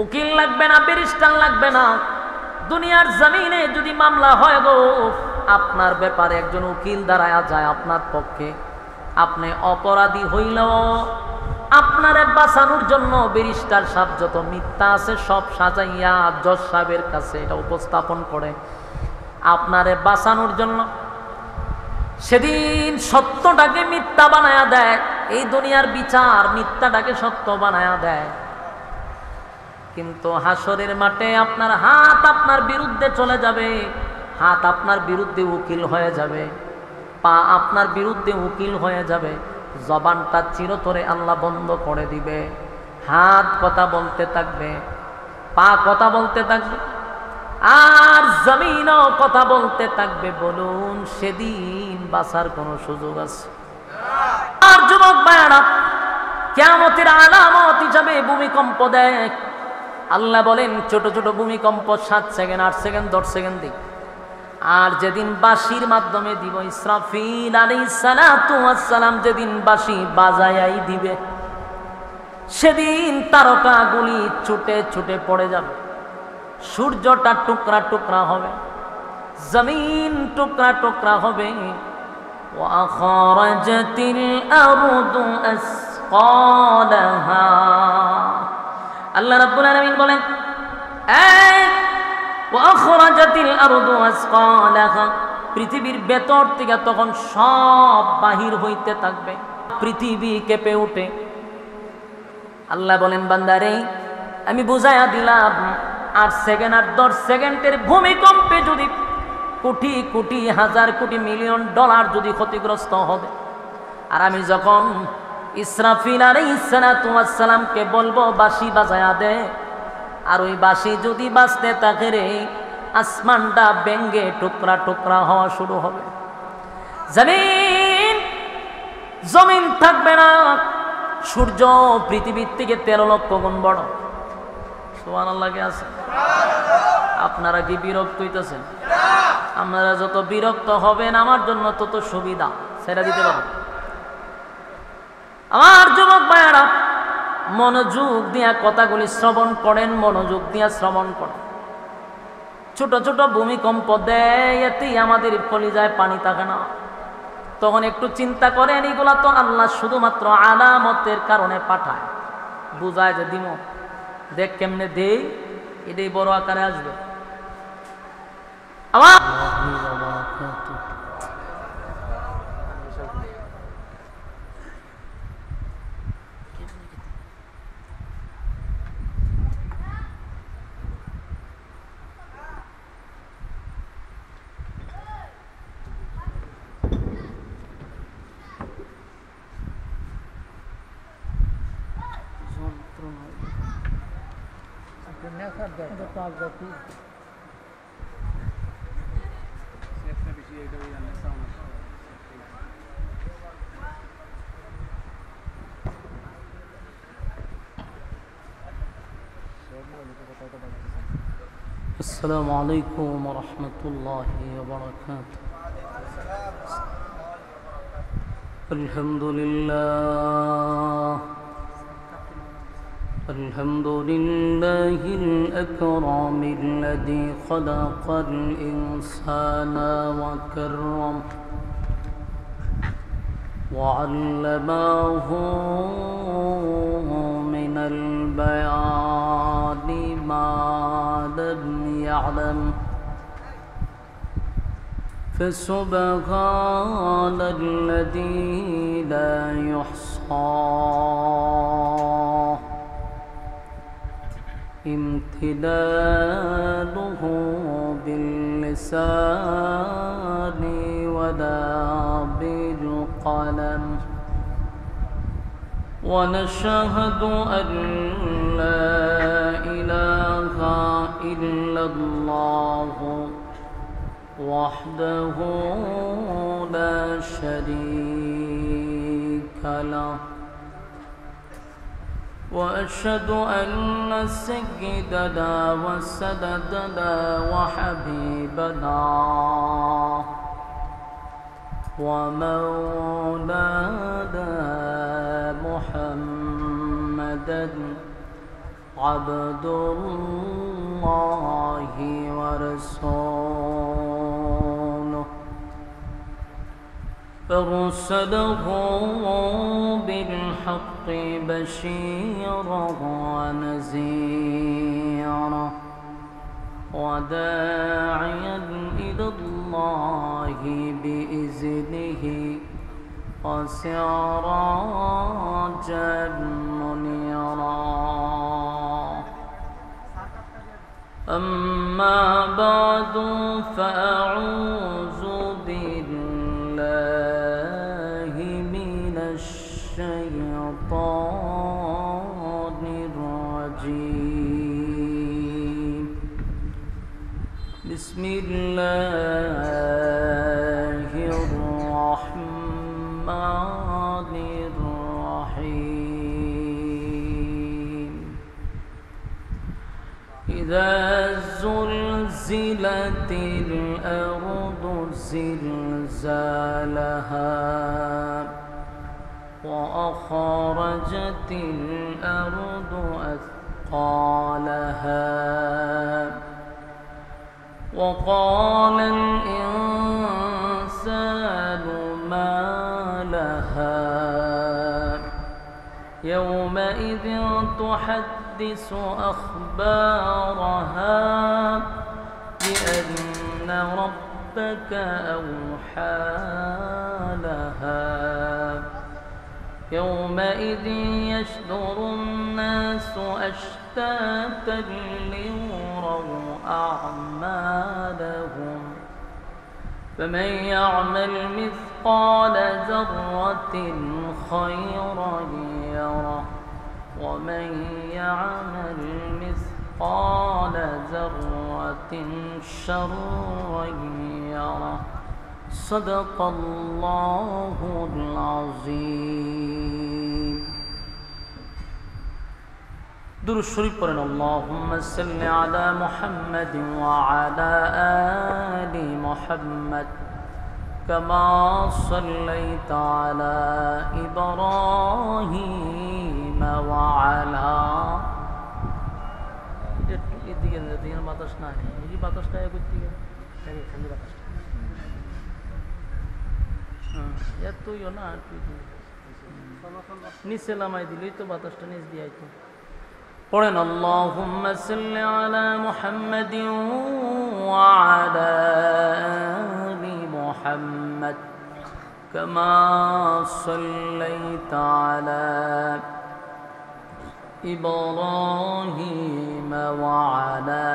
উকিল লাগবে না, ব্যারিস্টার লাগবে না। দুনিয়ার জমিনে যদি মামলা হয় গো, আপনার ব্যাপারে একজন উকিল দাঁড়ায়া যায় আপনার পক্ষে, আপনি অপরাধী হইলেও আপনারে বাঁচানোর জন্য ব্যারিস্টার সাহেব যত মিথ্যা আছে সব সাজাইয়া জজ সাহেবের কাছে এটা উপস্থাপন করে আপনারে বাঁচানোর জন্য। সেদিন সত্যটাকে মিথ্যা বানায়া দেয়, এই দুনিয়ার বিচার মিথ্যাটাকে সত্য বানায়া দেয়। কিন্তু হাসরের মাঠে আপনার হাত আপনার বিরুদ্ধে চলে যাবে, হাত আপনার বিরুদ্ধে উকিল হয়ে যাবে, পা আপনার বিরুদ্ধে উকিল হয়ে যাবে। জবানটা চিরতরে আল্লাহ বন্ধ করে দিবে। হাত কথা বলতে থাকবে, পা কথা বলতে থাকবে, আর জমিনও কথা বলতে থাকবে। বলুন সেদিন বাঁচার কোনো সুযোগ আছে? আর যুবক ভাইরা, কিয়ামতের আলামত হিসাবে ভূমিকম্প দেখ। আল্লাহ বলেন ছোট ছোট ভূমিকম্প 7 সেকেন্ড 8 সেকেন্ড 10 সেকেন্ড দিক। আর যেদিন বাঁশির মাধ্যমে দিব, ইসরাফিল আলাইহিস সালাতু ওয়াস সালাম যেদিন বাঁশি বাজায়াই দিবে, সেদিন তারকাগুলি ছুটে ছুটে পড়ে যাবে, সূর্যটা টুকরা টুকরা হবে, জমিন টুকরা টুকরা হবে। ওয়া আখরাজাতিল আরদু আসকালাহা। আল্লাহ রাব্বুল আলামিন বলেন, ওয়া আখরাজাতিল আরদু আসকালাহা, পৃথিবীর ভেতর থেকে তখন সব বাহির হইতে থাকবে, পৃথিবী কেঁপে ওঠে। আল্লাহ বলেন, বান্দারে আমি বুঝাইয়া দিলাম, 8 সেকেন্ড আর 10 সেকেন্ডের ভূমিকম্পে যদি কোটি কোটি হাজার কোটি মিলিয়ন ডলার যদি ক্ষতিগ্রস্ত হবে, আর আমি যখন ইসরাফিল আলাইহিস সালাতু ওয়াস সালামকে বলবো বাঁশি বাজায়া দে, আর ওই বাঁশি যদি বাজতে থাকে রে, আসমানটা ভেঙ্গে টুকরা টুকরা হওয়া শুরু হবে। জমিন থাকবে না, সূর্য পৃথিবীর থেকে 13 লক্ষ গুণ বড়। সুবহানাল্লাহ কে আছে? আপনারা কি বিরক্ত হইতেছেন? আপনারা যত বিরক্ত হবেন আমার জন্য তত সুবিধা, সেটা দিতে পারবেন। আমার যুবক ভাইয়েরা, মনোযোগ দিয়া কথাগুলি শ্রবণ করেন, মনোযোগ দিয়া শ্রবণ করেন। ছোট ছোট ভূমিকম্প দেয়, এতেই আমাদের কলিজায় পানি থাকে না। তখন একটু চিন্তা করেন, এগুলা তো আল্লাহ শুধুমাত্র আলামতের কারণে পাঠায়, বুঝায় যে দিমো, দেখ কেমনে দেই, এটাই বড় আকারে আসবে। আমার السلام عليكم ورحمة الله وبركاته. الحمد لله الأكرم الذي خلق الإنسان وكرم وعلمه من البيان ما لم يعلم فسبحان الذي لا يحصى امتداده باللسان ولا بالقلم ونشهد أن لا إله إلا الله وحده لا شريك له وأشهد أن سيدنا وسندنا وحبيبنا ومولانا محمدا عبد الله ورسوله أرسله بالحق بشيرا ونذيرا وداعيا إلى الله بإذنه وسراجا منيرا أما بعد فأعوذ بالله من الشيطان الرجيم بسم الله الرحمن الرحيم إذا زلزلت الأرض زلزالها وأخرجت الأرض أثقالها وقال الإنسان ما لها يومئذ تحدث أخبارها بأن ربك أوحى لها يومئذ يشدر الناس أشتاتا ليروا أعمالهم فمن يعمل مثقال ذرة خيرا يره ومن يعمل مثقال ذرة شرا يره صدق الله العظيم درود شريف قرن اللهم صل على محمد وعلى آل محمد كما صليت على إبراهيم وعلى নিচে নামাই দিলেই তো বাতাসটা নিচ দিয়ে আইতো পড়েন اللهم صل على محمد وعلى آل محمد كما صليت على إبراهيم وعلى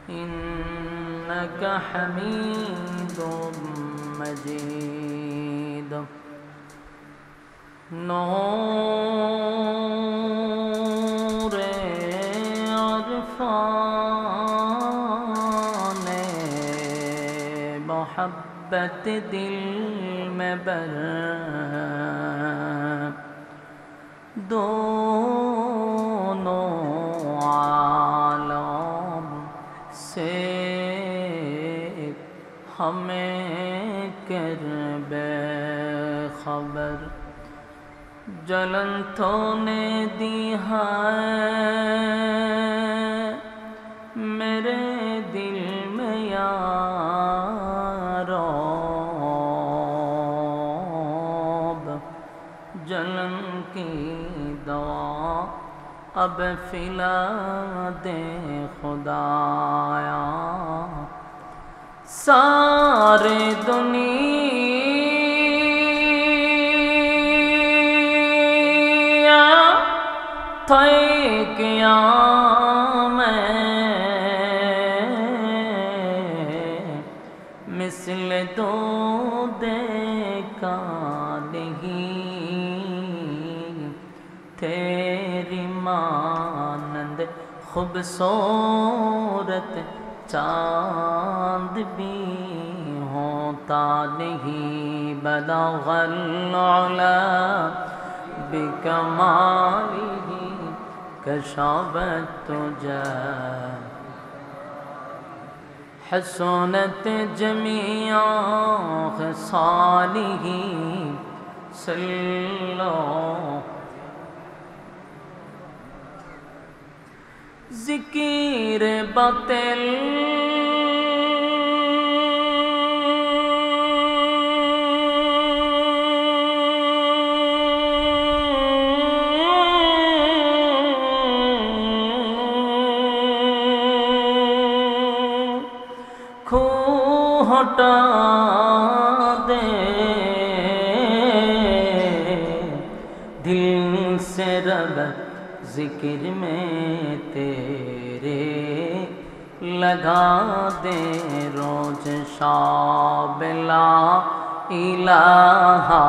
إنك حميد مجيد نور عرفان محبت دل میں بر دونوں عالم سے ہمیں کر بے خبر جلن تو نے دی ہے میرے دل میں یارب جلن کی دوا اب پھیلا دے خدایا سارے دنیا تھے کیا میں مثل دو دیکھا نہیں تیری مانند خوبصورت چاند بھی ہوتا نہیں بلغ العلا بکمالہ کشفت تجا حسنت جمیع خصالہ وسلم ذکر باطل हटा दे दिल से रगत जिक्र में तेरे लगा दे रोज शाबिला इलाहा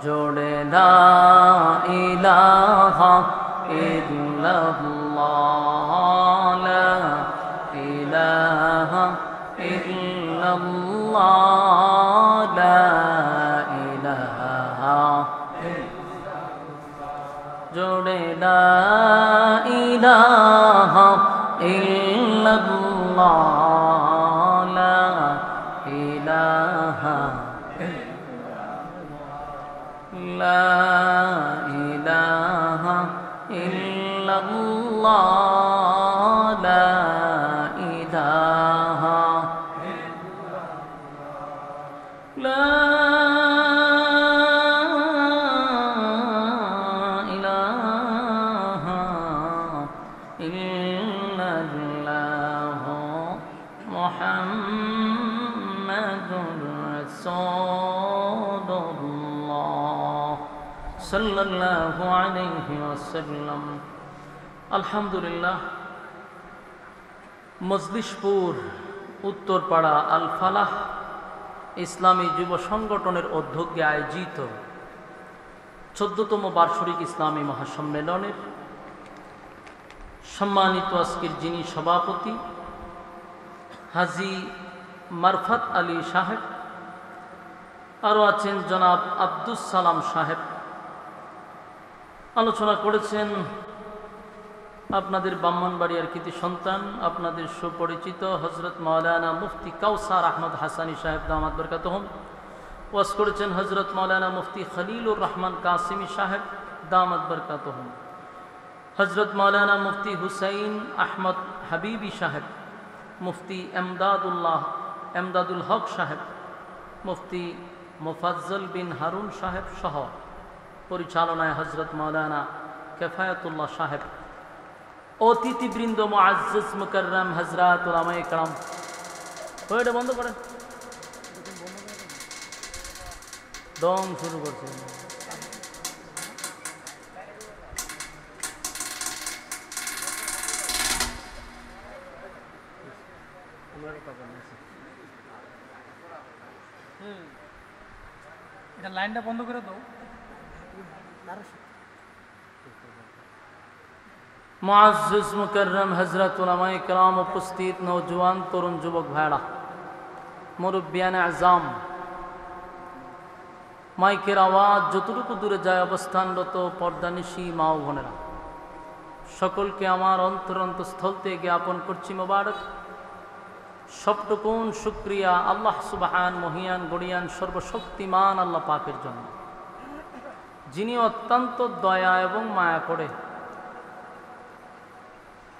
जोड़े ला इलाहा इल्लल्लाह ला इलाहा इल्लल्लाह ला इलाहा जोड़े ला इलाहा इल्लल्लाह ला इलाहा ला इलाहा इल्लल्लाह ला इलाहा ला इलाहा इल्लल्लाह मुहम्मदुर रसूलुल्लाह सल्लल्लाहु अलैहि वसल्लम। আলহামদুলিল্লাহ, মজলিশপুর উত্তরপাড়া আল ফালাহ ইসলামী যুব সংগঠনের উদ্যোগে আয়োজিত 14তম বার্ষিক ইসলামী মহাসম্মেলনের সম্মানিত আজকের যিনি সভাপতি হাজী মারফত আলী সাহেব, আরও আছেন জনাব আব্দুস সালাম সাহেব। আলোচনা করেছেন আপনাদের ব্রাহ্মণবাড়িয়ার কৃতি সন্তান, আপনাদের সুপরিচিত হজরত মাওলানা মুফতি কাউসার আহমদ হাসানী সাহেব দামাত বরকাতুহুম। ওয়াজ করেছেন হজরত মাওলানা মুফতি খলিলুর রহমান কাসিমি সাহেব দামাত বরকাতুহুম। হজরত মাওলানা মুফতি হুসাইন আহমদ হাবিবি সাহেব, মুফতি এমদাদুল হক সাহেব, মুফতি মুফাজ্জল বিন হারুন সাহেব সহ পরিচালনায় হজরত মাওলানা কেফায়াতুল্লাহ সাহেব, অতিথিবৃন্দ মুআজ্জাজ মুকাররম হযরত উলামায়ে কেরাম। ওইটা বন্ধ করেন, দম শুরু করছে। এটা লাইনটা বন্ধ করে দাও। মুআজ্জাজ মুকাররম হযরত উলামায়ে কেরাম, উপস্থিত নওজোয়ান তরুণ যুবক ভাইরা, মুরব্বিয়ান আযম, মাইকের আওয়াজ যতটুকু দূরে যায় অবস্থানরত পর্দানিশী মা ও বোনেরা, সকলকে আমার অন্তরস্থল থেকে জ্ঞাপন করছি মোবারক। সবটুকুন শুকরিয়া আল্লাহ সুবহান মহিয়ান গড়িয়ান সর্বশক্তিমান আল্লাহ পাকের জন্য, যিনি অত্যন্ত দয়া এবং মায়া করে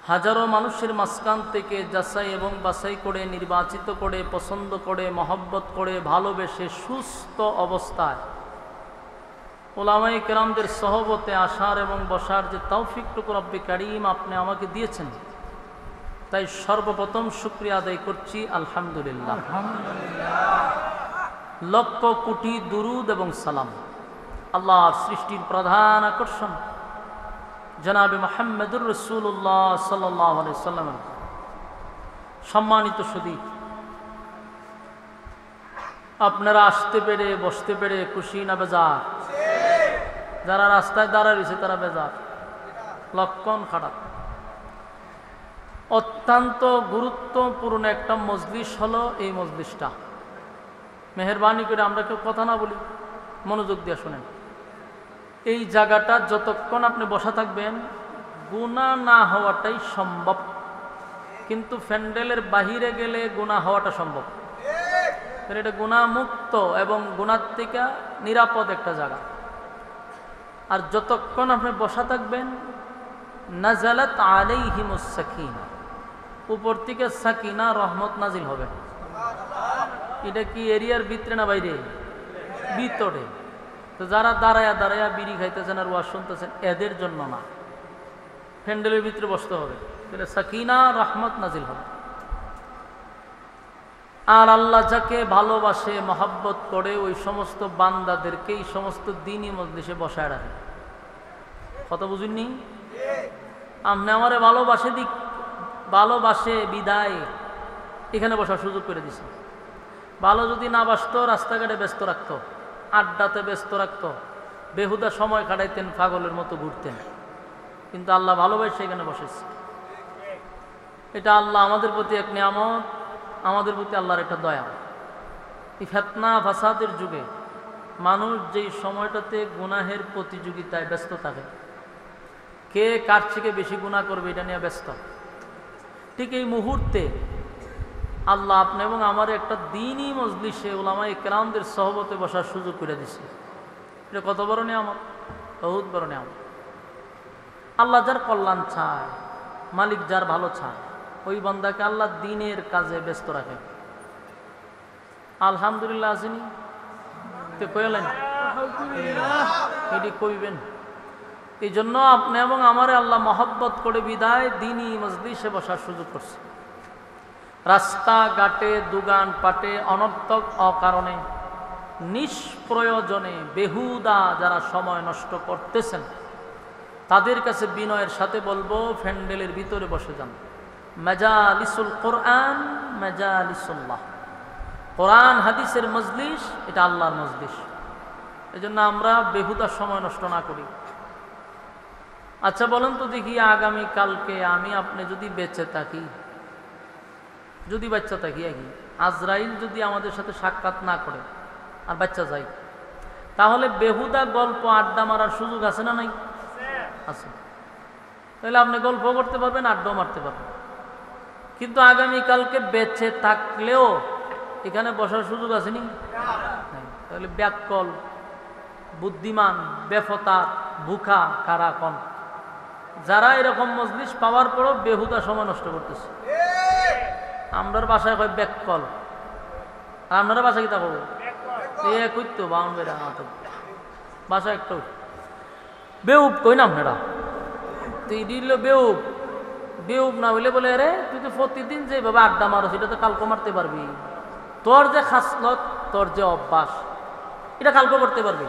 হাজারো মানুষের মাঝখান থেকে যাচাই এবং বাছাই করে নির্বাচিত করে পছন্দ করে মহব্বত করে ভালোবেসে সুস্থ অবস্থায় উলামায়ে কেরামদের সহবতে আসার এবং বসার যে তৌফিকটুকু রব্বে কারীম আপনি আমাকে দিয়েছেন, তাই সর্বপ্রথম শুকরিয়া আদায় করছি আলহামদুলিল্লাহ। লক্ষ কোটি দুরুদ এবং সালাম আল্লাহর সৃষ্টির প্রধান আকর্ষণ জনাবে মুহাম্মদুর রাসূলুল্লাহ সাল্লাল্লাহু আলাইহি ওয়াসাল্লাম। সম্মানিত সুধী, আপনারা আসতে পেরে বসতে পেরে খুশি না বেজার? যারা রাস্তায় দাঁড়ায় রয়েছে তারা বেজার, লক্ষণ খারাপ। অত্যন্ত গুরুত্বপূর্ণ একটা মজলিস হলো এই মজলিসটা। মেহেরবানি করে আমরা কেউ কথা না বলি, মনোযোগ দিয়ে শোনেন। এই জায়গাটা যতক্ষণ আপনি বসা থাকবেন গুনাহ না হওয়াটাই সম্ভব, কিন্তু প্যান্ডেলের বাহিরে গেলে গুনাহ হওয়াটা সম্ভব। তাহলে এটা গুনাহমুক্ত এবং গুনার থেকে নিরাপদ একটা জায়গা। আর যতক্ষণ আপনি বসা থাকবেন, নাজালাত আলাইহিমুস সাকিনা, উপর থেকে সাকিনা রহমত নাজিল হবে। এটা কি এরিয়ার ভিতরে না বাইরে? ভিতরে। তো যারা দাঁড়ায়া দাঁড়ায়া বিড়ি খাইতেছেন আর ওয়াজ শুনতেছেন, এদের জন্য না, প্যান্ডেলের ভিতরে বসতে হবে, তাহলে সাকিনা রহমত নাজিল হবে। আর আল্লাহ যাকে ভালোবাসে, মহব্বত করে, ওই সমস্ত বান্দাদেরকে এই সমস্ত দিনই মজলিসে বসায় রাখে। কথা বুঝিনি? আপনি আমারে ভালোবাসে বিদায় এখানে বসার সুযোগ করে দিছে। ভালো যদি না বাসতো, রাস্তাঘাটে ব্যস্ত রাখতো, আড্ডাতে ব্যস্ত রাখতো, বেহুদা সময় কাটাইতেন, পাগলের মতো ঘুরতেন। কিন্তু আল্লাহ ভালোবাসে এখানে বসেছে। এটা আল্লাহ আমাদের প্রতি এক নিয়ামত, আমাদের প্রতি আল্লাহর একটা দয়া। এই ফিতনা ফাসাদের যুগে মানুষ যেই সময়টাতে গুনাহের প্রতিযোগিতায় ব্যস্ত থাকে, কে কার থেকে বেশি গুনাহ করবে এটা নিয়ে ব্যস্ত, ঠিক এই মুহূর্তে আল্লাহ আপনি এবং আমার একটা দিনই মজলিসে উলামায়ে কেরামদের সহবতে বসার সুযোগ করে দিছে। এটা কত বড় নিয়ামত, বহুত বড় নিয়ামত। আল্লাহ যার কল্যাণ চায়, মালিক যার ভালো চায়, ওই বান্দাকে আল্লাহ দিনের কাজে ব্যস্ত রাখে। আলহামদুলিল্লাহ আসেনি তো কইলেন, এটি কইবেন। এই জন্য আপনি এবং আমারে আল্লাহ মহব্বত করে বিদায় দিনই মজলিসে বসার সুযোগ করছে। রাস্তাঘাটে, দোকান পাটে অনর্থক অকারণে নিষ্প্রয়োজনে বেহুদা যারা সময় নষ্ট করতেছেন, তাদের কাছে বিনয়ের সাথে বলবো, প্যান্ডেলের ভিতরে বসে যান। মাজালিসুল কোরআন, মাজালিসুল্লাহ, কোরআন হাদিসের মজলিস, এটা আল্লাহর মজলিস। এই জন্য আমরা বেহুদা সময় নষ্ট না করি। আচ্ছা বলেন তো দেখি, আগামী কালকে আমি আপনি যদি বেঁচে থাকি, যদি বাচ্চা থাকি, আজরাইল যদি আমাদের সাথে সাক্ষাৎ না করে আর বাচ্চা যাই, তাহলে বেহুদা গল্প আড্ডা মারার সুযোগ আছে না নাই? আছে। তাহলে আপনি গল্প করতে পারবেন, আড্ডাও মারতে পারবেন। কিন্তু আগামী কালকে বেঁচে থাকলেও এখানে বসার সুযোগ আছে নি? তাহলে ব্যাককল, বুদ্ধিমান, বেফতা, ভুখা কারা কোন? যারা এরকম মজলিস পাওয়ার পরও বেহুদা সময় নষ্ট করতেছে। আমরার বাসায় কয় ব্যাককল, আর আপনারা বাসায় কি তা করবো? কইতো বাউন্ডারি বাসা একটা বেউপ কই না আপনারা? তুই দিল বেউপ, বেউপ না হইলে বলে, আরে তুই তো প্রতিদিন যেভাবে আড্ডা মারো সেটা তো কালকে মারতে পারবি। তোর যে খাসলত, তোর যে অভ্যাস, এটা কালকে করতে পারবি।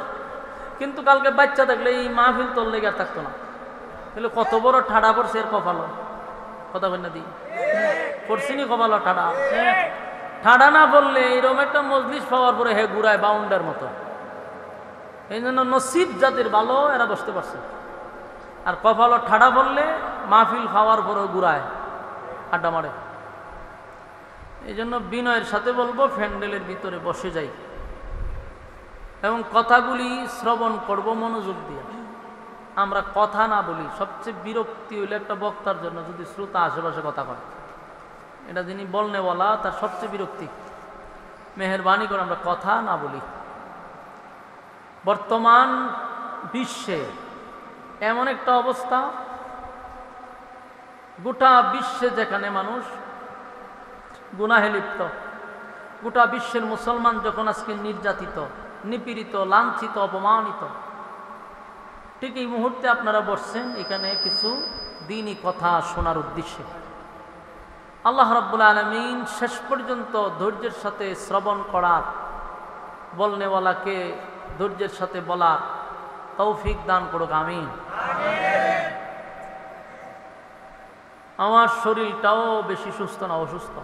কিন্তু কালকে বাচ্চা থাকলে এই মাহফিল তোর লেগে আর থাকতো না। তাহলে কত বড় ঠাডা পড়ছে এর কপালো, কথা বল না দি পড়ছিনি কপালো ঠাডা। ঠাডা না বললে এইরকম একটা মজলিস পাওয়ার পরে হে ঘুরায় বাউন্ডার মতো। এই জন্য নসিব যাদের ভালো এরা বসতে পারছে। আর কপালো ঠাডা বললে মাহফিল খাওয়ার পরেও ঘুরায়, আড্ডা মারে। এই জন্য বিনয়ের সাথে বলবো, প্যান্ডেলের ভিতরে বসে যাই এবং কথাগুলি শ্রবণ করব মনোযোগ দিয়ে। আমরা কথা না বলি, সবচেয়ে বিরক্তি হইলে একটা বক্তার জন্য যদি শ্রোতা আশেপাশে কথা কয়, এটা যিনি বলনেওয়ালা তার সবচেয়ে বিরক্তি। মেহেরবানি করে আমরা কথা না বলি। বর্তমান বিশ্বে এমন একটা অবস্থা, গোটা বিশ্বে যেখানে মানুষ গুনাহে লিপ্ত, গোটা বিশ্বের মুসলমান যখন আজকে নির্যাতিত, নিপীড়িত, লাঞ্ছিত, অপমানিত, ঠিক এই মুহূর্তে আপনারা বসছেন এখানে কিছু দ্বীনি কথা শোনার উদ্দেশ্যে। আল্লাহ রাব্বুল আলামিন শেষ পর্যন্ত ধৈর্যের সাথে শ্রবণ করার, বলনেওয়ালাকে ধৈর্যের সাথে বলার তৌফিক দান করুক, আমিন। আমার শরীরটাও বেশি সুস্থ না, অসুস্থ।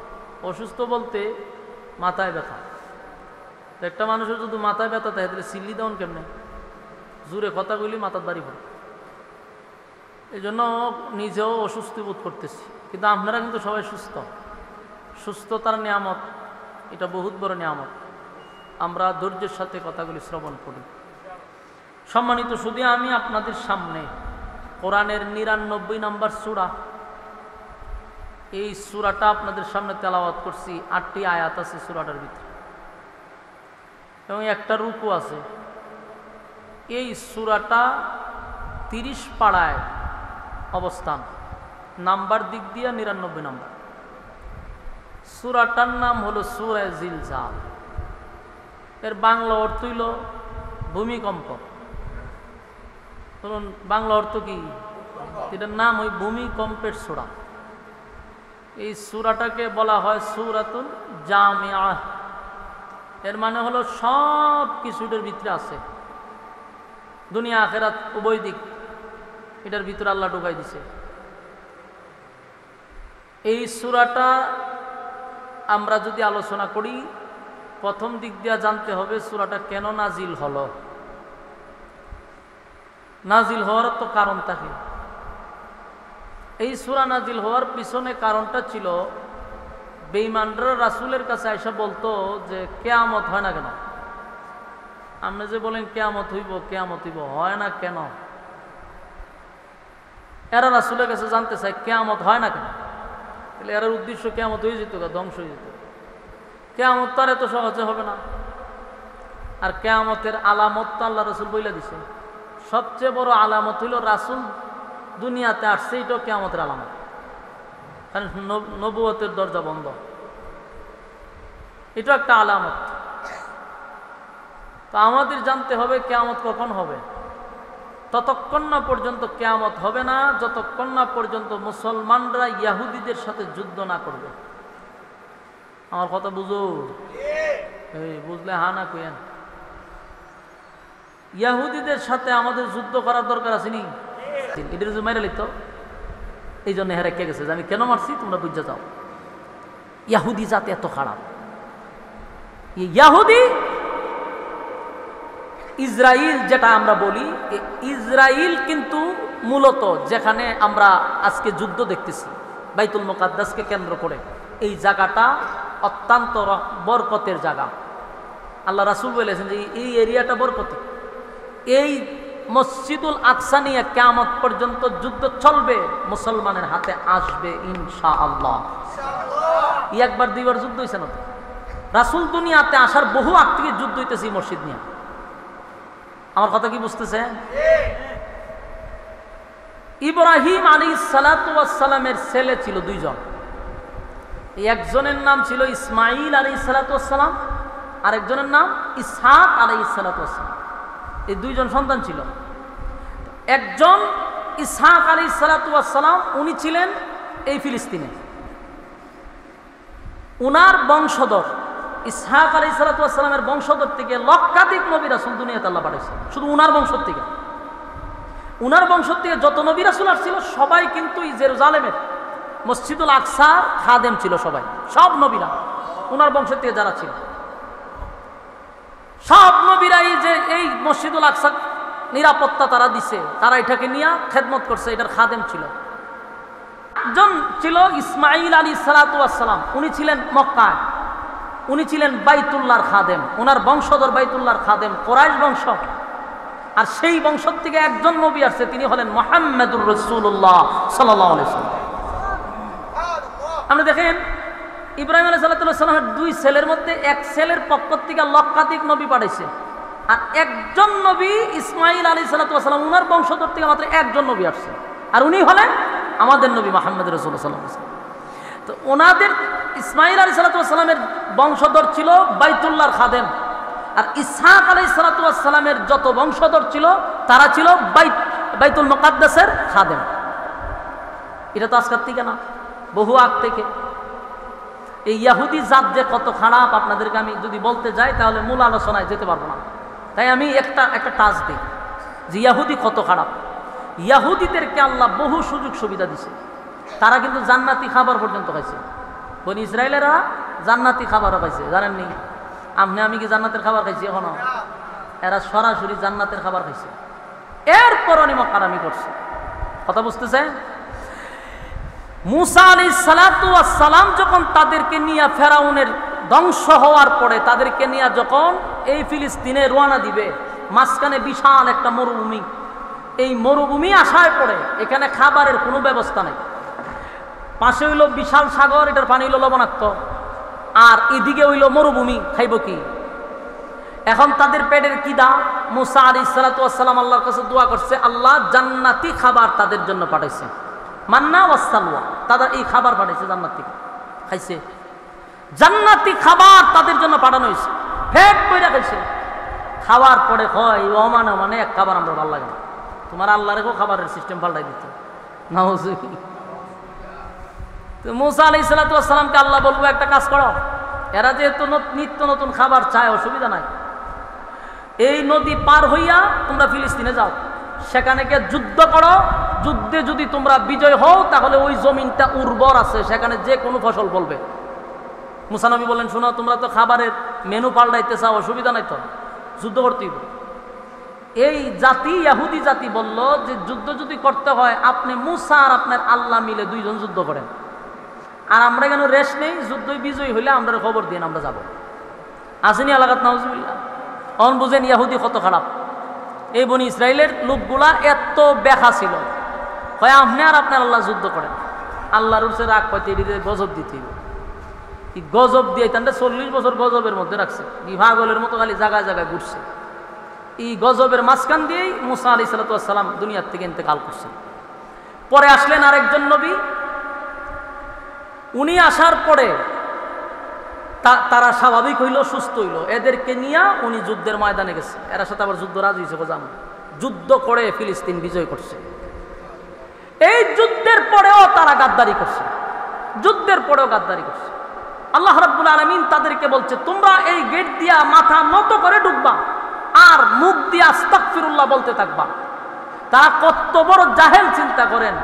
অসুস্থ বলতে মাথায় ব্যথা। একটা মানুষের যদি মাথায় ব্যথা থাকে তাহলে সিল্লি দেওয়ান কেমনে? জোরে কথা বলি মাথার দাড়ি পড়ে। এই জন্য নিজেও অসুস্থ বোধ করতেছি। কিন্তু আপনারা কিন্তু সবাই সুস্থ। সুস্থতার নিয়ামত, এটা বহুত বড় নিয়ামত। আমরা ধৈর্যের সাথে কথাগুলি শ্রবণ করি। সম্মানিত শুধু আমি আপনাদের সামনে কোরআনের ৯৯ নম্বর সূরা, এই সূরাটা আপনাদের সামনে তেলাওয়াত করছি। ৮টি আয়াত আছে সূরাটার ভিতরে। এবং একটা রুকু আছে। এই সূরাটা 30 পাড়ায় অবস্থান, নাম্বার দিক দিয়ে 99 নম্বর। সূরাটার নাম হলো সূরা জিলজাল। এর বাংলা অর্থ হইল ভূমিকম্প। বলুন বাংলা অর্থ কি? এটার নাম ওই ভূমিকম্পের সূরা। এই সূরাটাকে বলা হয় সূরাতুল জামিআ। এর মানে হলো সব কিছু এটার ভিতরে আছে, দুনিয়া আখিরাত উভয় দিক এটার ভিতরে আল্লাহ ঢুকাই দিছে। এই সূরাটা আমরা যদি আলোচনা করি, প্রথম দিক দিয়ে জানতে হবে সূরাটা কেন নাজিল হলো। নাজিল হওয়ার তো কারণ থাকে। এই সূরা নাজিল হওয়ার পিছনে কারণটা ছিল, বেঈমানরা রাসূলের কাছে আয়েশা বলতো যে কিয়ামত হয় না কেন? আপনি যে বলেন কিয়ামত হইব কিয়ামত হইব, হয় না কেন? এরা রাসূলের কাছে জানতে চায় কিয়ামত হয় না কেন। তাহলে এর উদ্দেশ্য কিয়ামত হয়ে যেত, ধ্বংস হয়ে যেত। কিয়ামত তার এত সহজে হবে না। আর কিয়ামতের আলামত তো আল্লাহ রাসূল বইলা দিছে। সবচেয়ে বড় আলামত হইল রাসূল দুনিয়াতে আসছে, এটাও কিয়ামতের আলামত। কারণ নবুয়তের দরজা বন্ধ, এটা একটা আলামত। তো আমাদের জানতে হবে কিয়ামত কখন হবে। ততক্ষণ না পর্যন্ত কিয়ামত হবে না যতক্ষণ না পর্যন্ত মুসলমানরা ইহুদিদের সাথে যুদ্ধ না করবে। আমার কথা বুঝো? এই বুঝলে হা না কইেন। ইহুদিদের সাথে আমাদের যুদ্ধ করার দরকার আছে নি? এদের যে মেরে লিত, এই জন্য হেরে কে গেছে, আমি কেন মারছি তোমরা বুঝে যাও। ইহুদি জাতি এত খারাপ। ইহুদি ইসরাইল যেটা আমরা বলি, ইসরাইল কিন্তু মূলত যেখানে আমরা আজকে যুদ্ধ দেখতেছি বাইতুল মুকাদ্দাসকে কেন্দ্র করে, এই জায়গাটা অত্যন্ত বরকতের জায়গা। আল্লাহ রাসূল বলেছেন যে এই এরিয়াটা বরকতি। এই মসজিদুল আকসা নিয়ে কিয়ামত পর্যন্ত যুদ্ধ চলবে, মুসলমানের হাতে আসবে ইনশাআল্লাহ। একবার দুইবার যুদ্ধ হয়েছে না? রাসূল দুনিয়াতে আসার বহু আগ থেকে যুদ্ধ হইতেছে এই মসজিদ নিয়ে। আমার কথা কি বুঝতেছে? ইব্রাহিম আলাইহিস সালাতু ওয়াস সালামের ছেলে ছিল দুইজন। একজনের নাম ছিল ইসমাঈল আলাইহিস সালাতু ওয়াস সালাম, আর একজনের নাম ইসহাক আলাইহিস সালাতু ওয়াস সালাম। এই দুইজন সন্তান ছিল। একজন ইসহাক আলাইহিস সালাতু ওয়াস সালাম, উনি ছিলেন এই ফিলিস্তিনে। উনার বংশধর ইসহাক আলাইহিস সালাতু ওয়াস সালামের বংশধর থেকে লক্ষাধিক নবী রাসূল দুনিয়াতে আল্লাহ পাঠাইছে, শুধু উনার বংশ থেকে। উনার বংশ থেকে যত নবী রাসূল আসছিল সবাই কিন্তু জেরুজালেমের মসজিদুল আকসার খাদেম ছিল। সবাই, সব নবীরা উনার বংশ থেকে যারা ছিল, সব নবীরা এই মসজিদুল আকসার নিরাপত্তা তারা দিছে, তারা এটাকে নিয়ে খেদমত করছে, এটার খাদেম ছিল। একজন ছিল ইসমাঈল আলাইহিস সালাতু ওয়াস সালাম, উনি ছিলেন মক্কায়, উনি ছিলেন বাইতুল্লাহর খাদেম। ওনার বংশধর বাইতুল্লাহর খাদেম, কুরাইশ বংশ। আর সেই বংশ থেকে একজন নবী আসছে, তিনি হলেন মুহাম্মদুর রাসূলুল্লাহ সাল্লাল্লাহু আলাইহি ওয়াসাল্লাম। আপনি দেখেন ইব্রাহিম আলাইহিস সালামের দুই ছেলের মধ্যে এক ছেলের পক্ষ থেকে লক্ষাধিক নবী পাঠাইছে, আর একজন নবী ইসমাঈল আলাইহিস সালাম, উনার বংশধর থেকে মাত্র একজন নবী আসছে, আর উনি হলেন আমাদের নবী মুহাম্মদ রাসূলুল্লাহ সাল্লাল্লাহু আলাইহি ওয়াসাল্লাম। তো ওনাদের ইসমাঈল আলাইহিস সালামের বংশধর ছিল বাইতুল্লাহর খাদেম, আর ইসহাক আলাইহিস সালামের যত বংশধর ছিল তারা ছিল বাইতুল মুকাদ্দাসের খাদেম। এটা তো আজকের থেকে না, বহু আগ থেকে। এই ইহুদি জাত যে কত খারাপ আপনাদেরকে আমি যদি বলতে যাই তাহলে মূল আলোচনায় যেতে পারবো না। তাই আমি একটা টাচ দিই যে ইহুদি কত খারাপ। ইহুদিদেরকে আল্লাহ বহু সুযোগ সুবিধা দিছে, তারা কিন্তু জান্নাতি খাবার পর্যন্ত খাইছে। বনি ইসরায়েলেরা জান্নাতি খাবারও পাইছে, জানেননি? আমি কি জান্নাতের খাবার খাইছি এখনো? এরা সরাসরি জান্নাতের খাবার খাইছে, এরপর অনেক মক্কারামি করছে। কথা বুঝতেছে? মুসা আলাইহিস সালাতু ওয়াস সালাম যখন তাদেরকে নিয়ে ফেরাউনের ধ্বংস হওয়ার পরে তাদেরকে নিয়ে যখন এই ফিলিস্তিনে রওনা দিবে, মাঝখানে বিশাল একটা মরুভূমি। এই মরুভূমি আসার পরে এখানে খাবারের কোনো ব্যবস্থা নেই। পাশে হইল বিশাল সাগর, এটার পানি হইল লবণাক্ত, আর এদিকে হইল মরুভূমি, খাইব কি? এখন তাদের পেটের খিদা। মুসা আলাইহিস সালাতু ওয়াস সালাম আল্লাহর কাছে দোয়া করছে, আল্লাহ জান্নাতি খাবার তাদের জন্য পাঠাইছে, মান্না ওয়াস সালওয়া, তাদের এই খাবার পাঠাইছে জান্নাত থেকে, খাইছে। জান্নাতি খাবার তাদের জন্য পাঠানো হয়েছে, পেট কইরা খাইছে। খাওয়ার পরে হয় মানে এক খাবার আমরা ভালো লাগে না, তোমার আল্লাহ রেখো খাবারের সিস্টেম পাল্টাই দিতে না। তো মুসা আলাইহিস সালাতু ওয়াস সালামকে আল্লাহ বলবো একটা কাজ করো, এরা যেহেতু নিত্য নতুন খাবার চায়, অসুবিধা নাই, এই নদী পার হইয়া তোমরা ফিলিস্তিনে যাও, সেখানে গিয়ে যুদ্ধ করো, যুদ্ধে যদি তোমরা বিজয় হও তাহলে ওই জমিনটা উর্বর আছে, সেখানে যে কোনো ফসল ফলবে। মুসা নবী বলেন, শোনো তোমরা তো খাবারের মেনু পাল্টাইতে চাও, অসুবিধা নাই, তো যুদ্ধ করতেই। এই জাতি, ইহুদি জাতি বলল যে যুদ্ধ যদি করতে হয় আপনি মুসা আর আপনার আল্লাহ মিলে দুইজন যুদ্ধ করেন, আর আমরা কেন রেস্ট নেই, যুদ্ধ বিজয়ী হইলে আমরা খবর দিন, আমরা যাব। আসেনি আলাকাত নাউজুবিল্লাহ। অন বুঝেন ইহুদি কত খারাপ। এই বনি ইসরায়েলের লোকগুলা এত ব্যাখা ছিল, হয় আপনি আর আপনার আল্লাহ যুদ্ধ করেন, আল্লাহর উপরে রাগ পাইতে গজব দিতে, গজব দিয়ে তাদের 40 বছর গজবের মধ্যে রাখছে, পাগলের মতো খালি জায়গায় জায়গায় ঘুরছে। এই গজবের মাঝখান দিয়েই মুসা আলাইহিস সালাতু ওয়াস সালাম দুনিয়ার থেকে ইন্তেকাল করছেন। পরে আসলেন আরেকজন নবী, উনি আসার পরে তারা স্বাভাবিক হইল, সুস্থ হইল, এদেরকে নিয়ে উনি যুদ্ধের ময়দানে গেছে, এর সাথে আবার যুদ্ধ রাজি হয়েছে, বোঝাম যুদ্ধ করে ফিলিস্তিন বিজয় করছে। এই যুদ্ধের পরেও তারা গাদ্দারি করছে, যুদ্ধের পরেও গাদ্দারি করছে। আল্লাহ রাব্বুল আলামিন তাদেরকে বলছে, তোমরা এই গেট দিয়া মাথা নত করে ঢুকবা আর মুখ দিয়ে আস্তাগফিরুল্লাহ বলতে থাকবা। তারা কত বড় জাহেল চিন্তা করেন,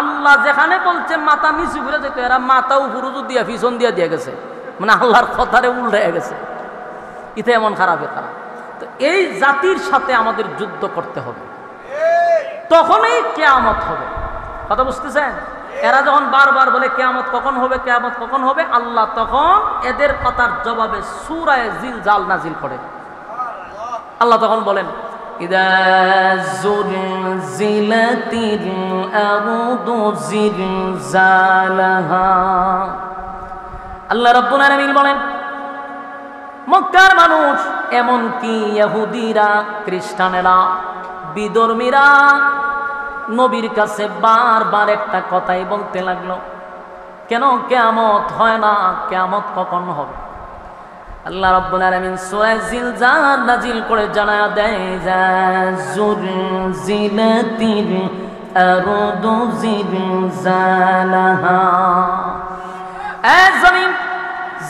আল্লাহ যেখানে বলছে মাথা নিচু করে যেত, এরা মাথা উপরে দিয়া পিছন দিয়ে দিয়ে গেছে, মানে আল্লাহর কথারে উল্টে গেছে। ইতে এমন খারাপে খারাপ। তো এই জাতির সাথে আমাদের যুদ্ধ করতে হবে, তখনই কিয়ামত হবে। কথা বুঝতেছেন? এরা যখন বারবার বলে কিয়ামত কখন হবে, কিয়ামত কখন হবে, আল্লাহ তখন এদের কথার জবাবে সূরা জিলজাল নাজিল করে। আল্লাহ তখন বলেন, ইদা যুলজিলাতিল আরদু জিলজালাহা। আল্লাহ রাব্বুল আলামিন বলেন, মক্কার মানুষ, এমন কি ইহুদিরা, খ্রিস্টানেরা, বিধর্মীরা নবীর কাছে বারবার একটা কথাই বলতে লাগলো, কেন কিয়ামত হয় না, কিয়ামত কখন হবে? আল্লাহ রাব্বুল আলামিন সূরা জিলজাল নাজিল করে জানায়া দেয়, যুলজিলাতিল আরদু জিলজালাহা।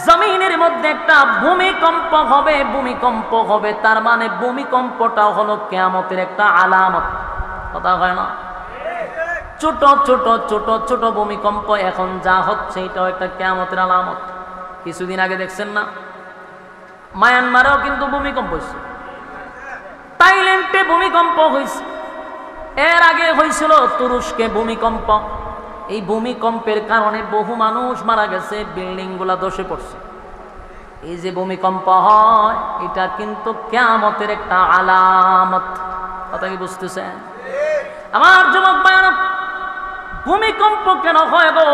জমিনের মধ্যে একটা ভূমিকম্প হবে, ভূমিকম্প হবে, তার মানে ভূমিকম্পটা হলো কিয়ামতের একটা আলামত। কথা হয় না? ছোট ছোট ছোট ছোট ভূমিকম্প এখন যা হচ্ছে, এটাও একটা কিয়ামতের আলামত। কিছুদিন আগে দেখছেন না, মায়ানমারেও কিন্তু ভূমিকম্প হয়েছে, থাইল্যান্ডে ভূমিকম্প হয়েছে, এর আগে হয়েছিল তুরস্কে ভূমিকম্প। এই ভূমিকম্পের কারণে বহু মানুষ মারা গেছে, বিল্ডিং গুলা ধসে পড়ছে। এই যে ভূমিকম্প হয়, এটা কিন্তু কিয়ামতের একটা আলামত। কথা কি বুঝতেছেন আমার যুবক ভাইরা? ভূমিকম্প কেন হয় গো?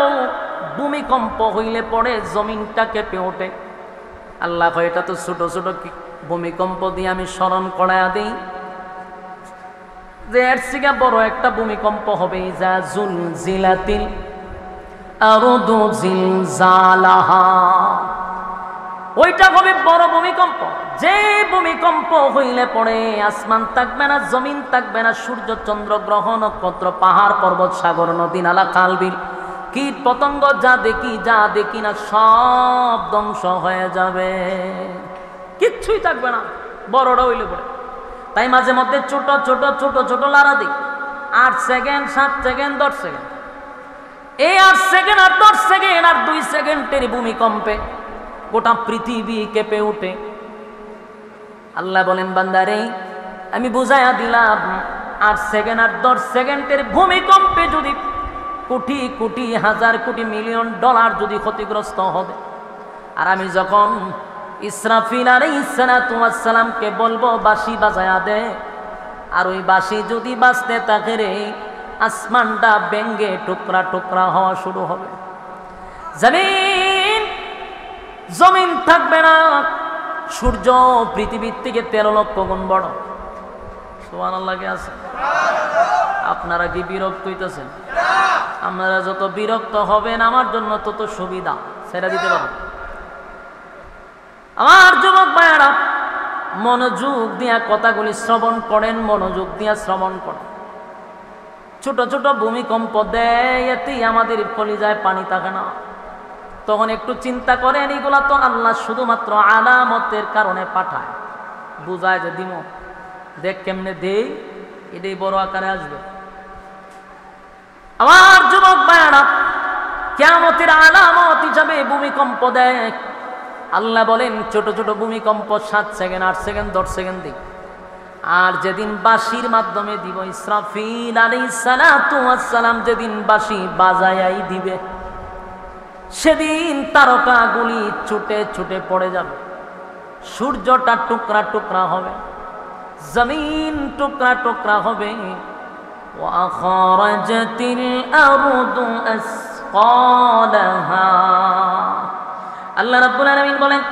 ভূমিকম্প হইলে পরে জমিনটা কেঁপে ওঠে। আল্লাহ কয়, এটা তো ছোট ছোট ভূমিকম্প দিয়ে আমি স্মরণ করায়া দিই যে এর থেকে বড় একটা ভূমিকম্প হবে। যা যুলজিলাতিল আরদু জিলজালাহা, ওইটা হবে বড় ভূমিকম্প। যে ভূমিকম্প হইলে পড়ে আসমান থাকবে না, জমিন থাকবে না, সূর্য চন্দ্র গ্রহ নক্ষত্র পাহাড় পর্বত সাগর নদী নালা খাল বিল কীট পতঙ্গ যা দেখি না সব ধ্বংস হয়ে যাবে, কিচ্ছুই থাকবে না বড়টা হইলে পড়ে। তাই মাঝে মধ্যে ছোট ছোট ছোট ছোট লারা দিই, 8 সেকেন্ড 7 সেকেন্ড 10 সেকেন্ড, এই 8 সেকেন্ড আর 10 সেকেন্ড আর 2 সেকেন্ডের ভূমিকম্পে গোটা পৃথিবী কেঁপে ওঠে। আল্লাহ বলেন, বান্দারে আমি বুঝাইয়া দিলাম, 8 সেকেন্ড আর 10 সেকেন্ডের ভূমিকম্পে যদি কোটি কোটি হাজার কোটি মিলিয়ন ডলার যদি ক্ষতিগ্রস্ত হবে, আর আমি যখন ইসরাফিল আলাইহিস সালাতু ওয়াস সালামকে বলবো বাঁশি বাজায়া দে, আর ওই বাঁশি যদি বাজতে থাকে রে, আসমানটা ভেঙে টুকরা টুকরা হওয়া শুরু হবে। জমিন থাকবে না, সূর্য পৃথিবীর থেকে 13 লক্ষ গুণ বড়। সুবহানাল্লাহ কে আছে? আপনারা কি বিরক্ত হইতেছেন? আপনারা যত বিরক্ত হবেন আমার জন্য তত সুবিধা, ছেড়ে দিতে পারবেন। আমার যুবক ভাইয়েরা, মনোযোগ দিয়া কথাগুলি শ্রবণ করেন, মনোযোগ দিয়া শ্রবণ করেন। ছোট ছোট ভূমিকম্প দেয়, এতেই আমাদের কলিজায় পানি থাকে না। তখন একটু চিন্তা করেন, এগুলা তো আল্লাহ শুধুমাত্র আলামতের কারণে পাঠায়, বুঝায় যে দিমো দেখ কেমনে দেই, এটাই বড় আকারে আসবে। আমার যুবক ভাইয়েরা, কিয়ামতের আলামত হিসাবে ভূমিকম্প দেয়। আল্লাহ বলেন ছোট ছোট ভূমিকম্প 7 সেকেন্ড, 8 সেকেন্ড, 10 সেকেন্ড দিই। আর যেদিন বাঁশির মাধ্যমে দিব, ইসরাফিল আলাইহিস সালাতু ওয়াস সালাম যেদিন বাঁশি বাজায়াই দিবে, সেদিন তারকাগুলি ছুটে ছুটে পড়ে যাবে, সূর্যটা টুকরা টুকরা হবে, জমিন টুকরা টুকরা হবে। ওয়াখরাজাতিল আরদু আসকালাহা। আল্লাহ রাব্বুল আলামিন বলেন,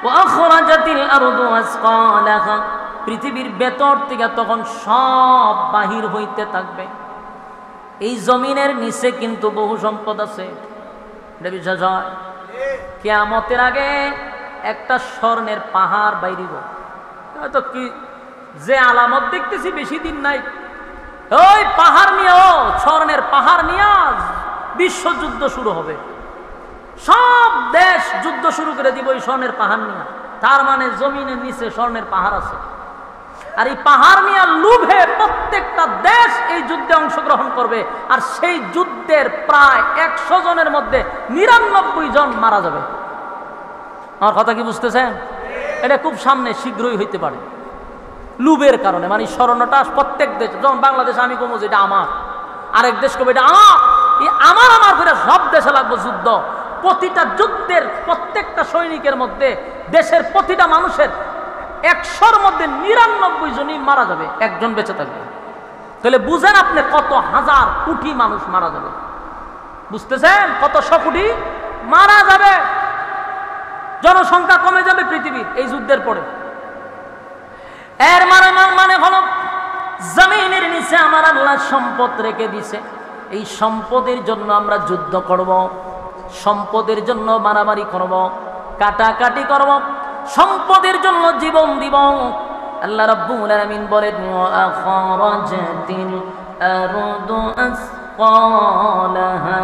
ওয়াখরাজাতিল আরদু আসকালাহা, পৃথিবীর ভেতর থেকে তখন সব বাহির হইতে থাকবে। এই জমিনের নিচে কিন্তু বহু সম্পদ আছে, এটা বিশ্বাস হয়? কিয়ামতের আগে একটা স্বর্ণের পাহাড় বাইরিব। হয়তো কি যে আলামত দেখতেছি বেশি দিন নাই, ওই পাহাড় নিয়েও, স্বর্ণের পাহাড় নিয়ে বিশ্বযুদ্ধ শুরু হবে। সব দেশ যুদ্ধ শুরু করে দিব এই স্বর্ণের পাহাড় নিয়ে। তার মানে জমিনের নিচে স্বর্ণের পাহাড় আছে। আর এই পাহাড় নিয়ে লুভে প্রত্যেকটা দেশ এই যুদ্ধে অংশগ্রহণ করবে। আর সেই যুদ্ধের প্রায় 100 জনের মধ্যে 99 জন মারা যাবে। আমার কথা কি বুঝতেছেন? এটা খুব সামনে শীঘ্রই হইতে পারে, লুভের কারণে। মানে স্মরণটা প্রত্যেক দেশ, যেমন বাংলাদেশ আমি কমো যে এটা আমার, আরেক দেশ কবে এটা আমার, আমার করে সব দেশে লাগবে যুদ্ধ। প্রতিটা যুদ্ধের প্রত্যেকটা সৈনিকের মধ্যে দেশের প্রতিটা মানুষের 100-র মধ্যে 99 জনই মারা যাবে, একজন বেঁচে থাকবে। তাহলে বুঝেন আপনি কত হাজার কোটি মানুষ মারা যাবে। বুঝতেছেন? কত 100 কোটি মারা যাবে, জনসংখ্যা কমে যাবে পৃথিবীর এই যুদ্ধের পরে। এর মানে হলো জমিনের নিচে আমার আল্লাহ সম্পদ রেখে দিছে। এই সম্পদের জন্য আমরা যুদ্ধ করব, সম্পদের জন্য মারামারি করব, কাটাকাটি করব, সম্পদের জন্য জীবন দিব। আল্লাহ রাব্বুল আলামিন বলেন, আখরাজাতিল আরদু আসকালাহা,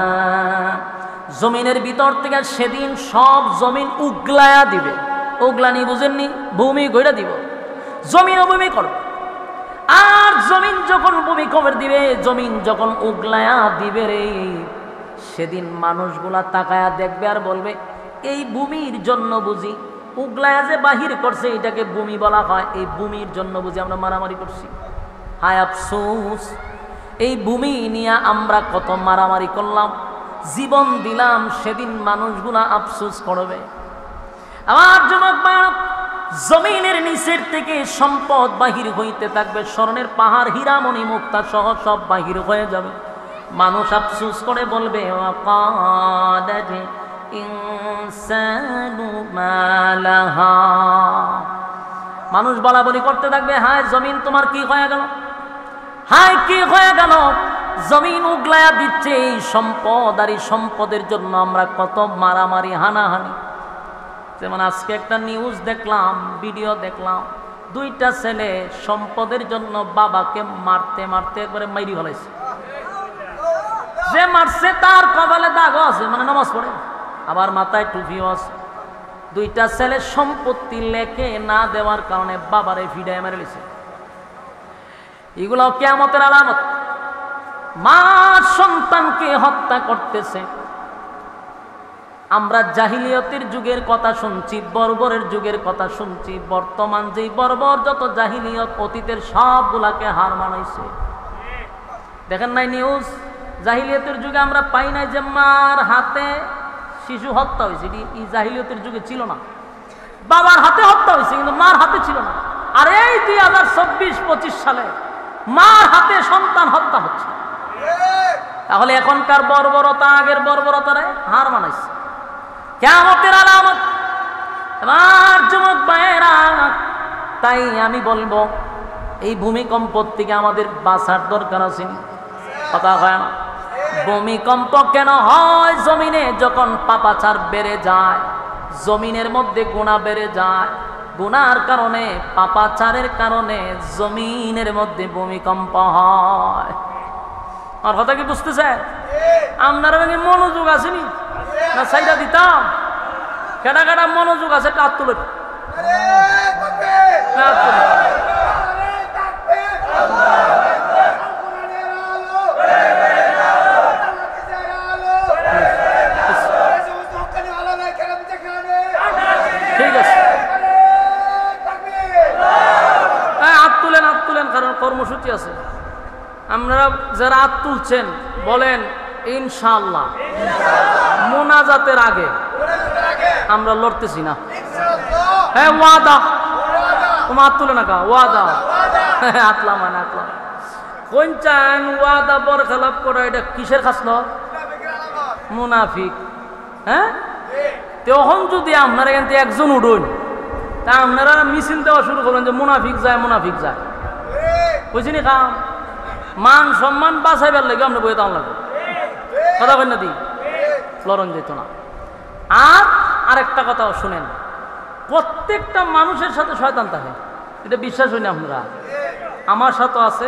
জমিনের ভিতর থেকে সেদিন সব জমিন উগলায়া দিবে। উগলানি বুঝেননি? ভূমি গইরা দিব, জমিন ভূমি করবে। আর জমিন যখন ভূমিকম্প দিবে, জমিন যখন উগলায়া দিবে রে, সেদিন মানুষগুলা তাকায়া দেখবে আর বলবে, এই ভূমির জন্য বুঝি উগলায়া যে বাহির করছে এটাকে ভূমি বলা হয়, এই ভূমির জন্য বুঝি আমরা মারামারি করছি। হায় আফসোস, এই ভূমি নিয়ে আমরা কত মারামারি করলাম, জীবন দিলাম, সেদিন মানুষগুলা আফসোস করবে। আমার যুবক ভাইরা, জমিনের নিচের থেকে সম্পদ বাহির হইতে থাকবে, স্বর্ণের পাহাড়, হীরামণি মুক্তা সহ সব বাহির হয়ে যাবে। মানুষ আফসোস করে বলবে, ওয়াকালাল ইনসানু মা লাহা, মানুষ বলা বলি করতে থাকবে, হায় জমিন তোমার কি হয়ে গেল, হায় কি হয়ে গেল, জমিন উগলায়া দিচ্ছে এই সম্পদ, আর এই সম্পদের জন্য আমরা কত মারামারি হানাহানি। যেমন আজকে একটা নিউজ দেখলাম, ভিডিও দেখলাম, 2টা ছেলে সম্পদের জন্য বাবাকে মারতে মারতে একবারে মাইরি ফেলাইছে। যে মারছে তার কপালে দাগও আছে, মানে নামাজ পড়ে, আবার মাথায় টুপিও আছে। 2টা ছেলে সম্পত্তি লেখে না দেওয়ার কারণে বাবারে ভিড়ায় মেরে লিছে। এগুলো কিয়ামতের আলামত। মা সন্তানকে হত্যা করতেছে। আমরা জাহিলিয়তের যুগের কথা শুনছি, বর্বরের যুগের কথা শুনছি। বর্তমান যেই বর্বর যত জাহিলিয়ত অতীতের সবগুলাকে হার মানাইছে। দেখেন নাই নিউজ? জাহিলিয়তের যুগে আমরা পাই নাই যে মার হাতে শিশু হত্যা হয়েছে, এই জাহিলিয়তের যুগে ছিল না। বাবার হাতে হত্যা হয়েছে কিন্তু মার হাতে ছিল না। আর এই 2024-25 সালে মার হাতে সন্তান হত্যা হচ্ছে। তাহলে এখনকার বর্বরতা আগের বর্বরতারে হার মানাইছে। কিয়ামতের আলামত। আমার যুবক ভাইয়েরা, তাই আমি বলবো এই ভূমিকম্প থেকে আমাদের বাঁচার দরকার আছে। কথা হয় না? ভূমিকম্প কেন হয়? জমিনে যখন পাপাচার বেড়ে যায়, জমিনের মধ্যে গুনাহ বেড়ে যায়, গুনার কারণে, পাপাচারের কারণে জমিনের মধ্যে ভূমিকম্প হয়। আর কথা কি বুঝতেছে? আপনারা ভেঙে মনোযোগ আসেনি না? সাইডা দিতাম কেটা কেটা মনোযোগ আছে? হাত তুলে, ঠিক আছে, হাত তুলেন, হাত তুলেন, কারণ কর্মসূচি আছে। আপনারা যারা হাত তুলছেন বলেন ইনশাআল্লাহ মোনাজাতের আগে আমরা লড়তেছি না। হ্যাঁ, ওয়াদা। তোমার হাত তুলে না কা? ওয়াদা। আতলাম মানে আতলাম কোন চান? ওয়াদা বর খেলাপ করা এটা কিসের খাসল? মুনাফিক। হ্যাঁ, তখন যদি আপনারা এখান থেকে একজন উঠুন, তা আপনারা মিছিল দেওয়া শুরু করবেন যে মুনাফিক যায়, মুনাফিক যায়। বুঝিনি কাম? মান সম্মান বাঁচাইবার লাগে আমরা বইয়ে দাম লাগবে। কথা বলেন না? দি লড়ন যেত না। আর আরেকটা কথাও শুনেন, প্রত্যেকটা মানুষের সাথে শয়তান থাকে, এটা বিশ্বাস হয়নি আপনারা? আমার সাথে আছে,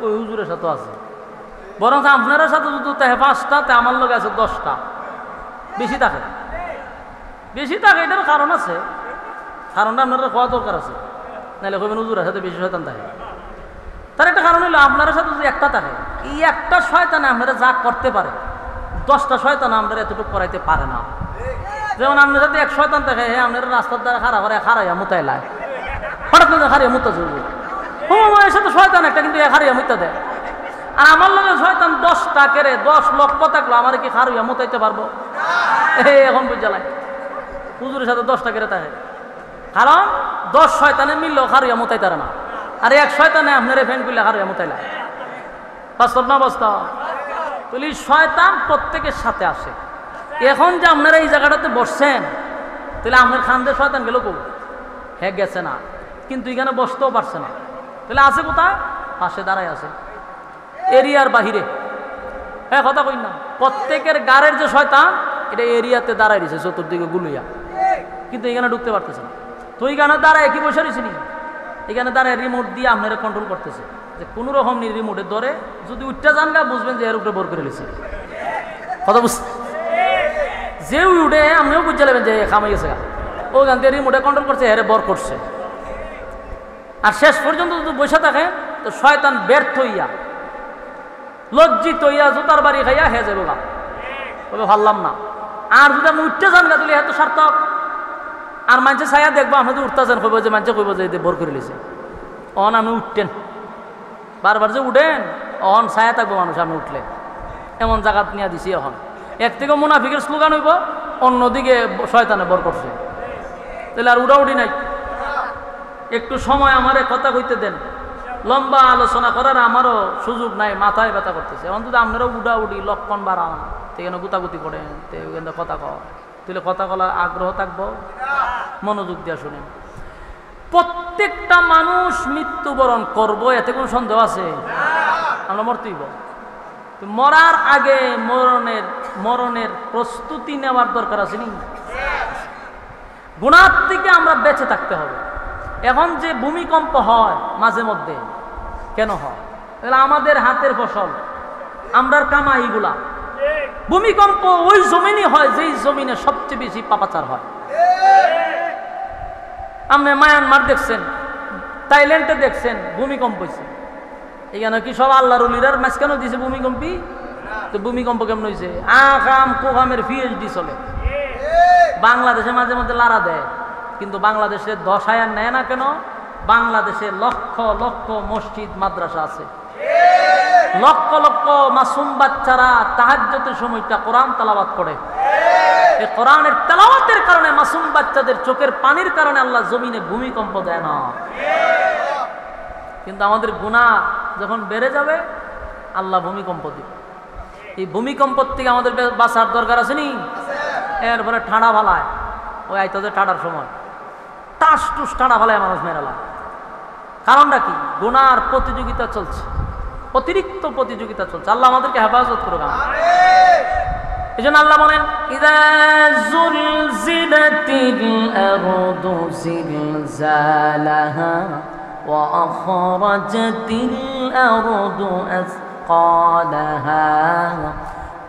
ওই হুজুরের সাথে আছে, বরং আপনার সাথে যদি থাকে 5টা, তে আমার লোক আছে 10টা, বেশি থাকে, বেশি থাকে। এটার কারণ আছে, কারণটা আপনারা হওয়া দরকার আছে, নাহলে কইবেন হুজুরের সাথে বেশি শয়তান থাকে। তার একটা কারণ হলো আপনার সাথে যদি একটা থাকে, এই একটা শয়তানে আপনারা যা করতে পারে 10টা শয়তান আপনারা এতটুকু করাইতে পারে না। যেমন আপনার সাথে এক শয়তান থাকে, হ্যাঁ আপনারা রাস্তার দ্বারা খারাপ করে খারাইয়া মুতাই লাই, হঠাৎ করে হারিয়ে মুতা চলবে। এর সাথে শয়তান একটা, কিন্তু হারিয়া মুতা দেয়। আর আমার লগে শয়তান 10টা কেড়ে 10 লক্ষ থাকলো, আমার কি হারিয়া মুতাইতে পারবো? এখন বুঝালাই হুজুরের সাথে 10টা কেড়ে থাকে, কারণ 10 শয়তানে মিললেও হারিয়া মুতাই তারা না। আর এক শয়তানে আপনার ফ্যান করলে হারিয়া মুতাইলা। বাস্তব না বাস্তব? বলি শয়তান প্রত্যেকের সাথে আসে। এখন যে আপনারা এই জায়গাটাতে বসছেন, তাহলে আপনার খানদের শয়তান গেল কো? হ্যাঁ গেছে না, কিন্তু এখানে বসতেও পারছে না। তাহলে আছে কোথায়? পাশে দাঁড়ায় আছে, এরিয়ার বাহিরে। হ্যাঁ কথা কই না? প্রত্যেকের গাড়ের যে শয়তান, এটা এরিয়াতে দাঁড়ায় দিছে চতুর্দিকে গুলইয়া, কিন্তু এখানে ঢুকতে পারতেছে না। তো এইখানে দাঁড়ায় কি বসে রয়েছিনি? এখানে দাঁড়ায় রিমোট দিয়ে আপনারা কন্ট্রোল করতেছে, যে কোনো রকম রিমোটে ধরে যদি উঠতে যান গা, বুঝবেন যে এর উপরে বোর করে লিছে। কথা বুঝ, যে উঠে আপনিও বুঝে নেবেন যে খামাই গেছে, ওখান থেকে রিমোটে কন্ট্রোল করছে, হেরে বর করছে। আর শেষ পর্যন্ত যদি বসে থাকে, তো শয়তান ব্যর্থ হইয়া, লজ্জিত হইয়া, জুতার বাড়ি খাইয়া হে যাবে গা, তবে ভাবলাম না। আর যদি আপনি উঠতে যান গা, তাহলে এত সার্থক। আর মানুষে ছায়া দেখবো, আপনি যদি উঠতে যান, কইব যে মানুষে কইব যে বর করে লিছে। অন আপনি উঠতেন, বারবার যে উঠেন, অন ছায়া থাকবো মানুষ আপনি উঠলে। এমন জায়গা নিয়ে দিছি। এখন একদিকে মুনাফিকের স্লোগান হইব, অন্যদিকে শয়তানে বর করছে, তাহলে আর উড়াউড়ি নাই। একটু সময় আমারে কথা কইতে দেন, লম্বা আলোচনা করার আমারও সুযোগ নাই, মাথায় ব্যথা করতেছে। এখন যদি আপনারাও উড়াউড়ি লক্ষণ বাড়ান, সেখানে গুতাগুতি করেন, সেখানে কথা কয়, তাহলে কথা বলার আগ্রহ থাকবো? মনোযোগ দিয়ে শুনেন, প্রত্যেকটা মানুষ মৃত্যুবরণ করবো, এতে কোনো সন্দেহ আছে? আমরা মরতেইব। মরার আগে মরণের প্রস্তুতি নেওয়ার দরকার আছে নি? গুনাহ থেকে আমরা বেঁচে থাকতে হবে। এখন যে ভূমিকম্প হয় মাঝে মধ্যে, কেন হয়? এগুলো আমাদের হাতের ফসল, আমরার কামাইগুলা। ভূমিকম্প ওই জমিনই হয় যেই জমিনে সবচেয়ে বেশি পাপাচার হয়। আপনি মায়ানমার দেখছেন, থাইল্যান্ডে দেখছেন ভূমিকম্প হয়েছে, এখানে কি সব আল্লাহর ওলিরার মাঝখানে দিয়েছে ভূমিকম্পী? তো ভূমিকম্প কেমন হয়েছে? আকাম কোকামের PhD চলে। বাংলাদেশে মাঝে মধ্যে লাড়া দেয়, কিন্তু বাংলাদেশে 10 আয়ার নেয় না কেন? বাংলাদেশে লক্ষ লক্ষ মসজিদ মাদ্রাসা আছে, লক্ষ লক্ষ মাসুম বাচ্চারা তাহাজ্জুদের সময়টা কোরআন তেলাওয়াত করে। এই কোরআনের তেলাওয়াতের কারণে মাসুম বাচ্চাদের চোখের পানির কারণে আল্লাহ জমিনে ভূমিকম্প দেয় না। কিন্তু আমাদের গুনাহ যখন বেড়ে যাবে, আল্লাহ ভূমিকম্প দিবে। এই ভূমিকম্প থেকে আমাদের বাঁচার দরকার আছে নি? এরপরে ঠান্ডা ভালায় ওই আইতো যে টাটার সময় টাস টুস টাটা ফেলায় মানুষ মেরালাম। কারণটা কি? গুনার প্রতিযোগিতা চলছে, অতিরিক্ত প্রতিযোগিতা চলছে। আল্লাহ আমাদেরকে হেফাজত করুক। এই জন্য আল্লাহ বলেন ইযা যুলজিলাতিল আরদু জিলজালাহা ওয়া আখরাজাতিল আরদু আসকালাহা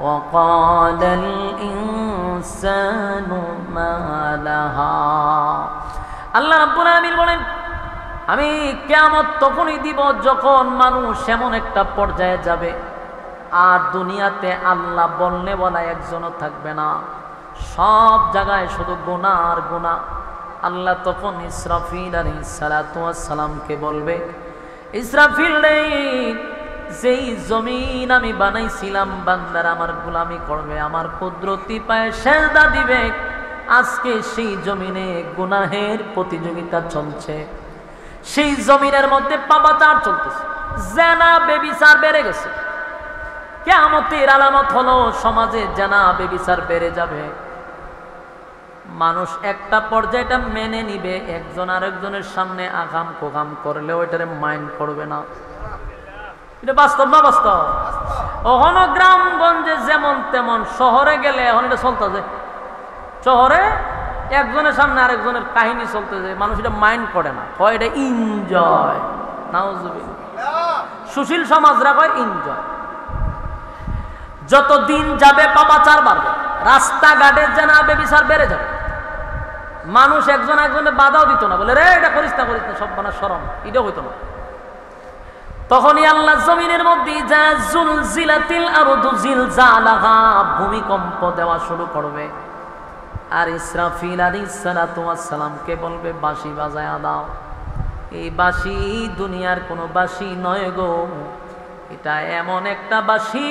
ওয়া ক্বালাল ইনসানু মা লাহা। আল্লাহ রাব্বুল আলামিন বলেন আমি কিয়ামত তখনই দিব যখন মানুষ এমন একটা পর্যায়ে যাবে আর দুনিয়াতে আল্লাহ বললে বলা একজনও থাকবে না, সব জায়গায় শুধু গুনাহ আর গুনাহ। আল্লাহ তখন ইসরাফিল আলাইহিস সালাতু ওয়াস সালামকে বলবে, ইসরাফিল রে, যেই জমিন আমি বানাইছিলাম বান্দার আমার গোলামি করবে, আমার কুদরতি পায়ে সেজদা দিবে, আজকে সেই জমিনে গুনাহের প্রতিযোগিতা চলছে। সেই জমিনের মধ্যে পাপাচার চলতেছে, জেনা বেবিচার বেড়ে গেছে। কিয়ামতের আলামত হলো সমাজে জেনা বেবিচার বেড়ে যাবে। মানুষ একটা পর্যায়ে এটা মেনে নিবে, একজন আরেকজনের সামনে আগাম কোগাম করলেও এটারে মাইন্ড করবে না। এটা বাস্তব না বাস্তব? ওখানে গ্রামগঞ্জে যেমন তেমন, শহরে গেলে এখন এটা চলতেছে। শহরে একজনের সামনে আরেকজনের কাহিনী চলতেছে, মানুষ এটা মাইন্ড করে না, কয় এটা এনজয়। নাউজুবিল্লাহ। সুশীল সমাজরা কয় এনজয়। যত দিন যাবে পাপাচার বাড়বে, রাস্তাঘাটে জেনা বেবিচার বেড়ে যাবে। মানুষ একজন একজনের বাধাও দিত না, বলে রে এটা করিস না করিস না, সব বানা শরম, এটা হইতো না। তখনই আল্লাহ জমিনের মধ্যে যা যুলজিলাতিল আরদু জিলজালাহা, ভূমিকম্প দেওয়া শুরু করবে। আর ইসরাফিল আলাইহিস সালাতু ওয়াস সালামকে বলবে বাঁশি বাজায়া দাও। এই বাঁশি দুনিয়ার কোনো বাঁশি নয় গো, এটা এমন একটা বাঁশি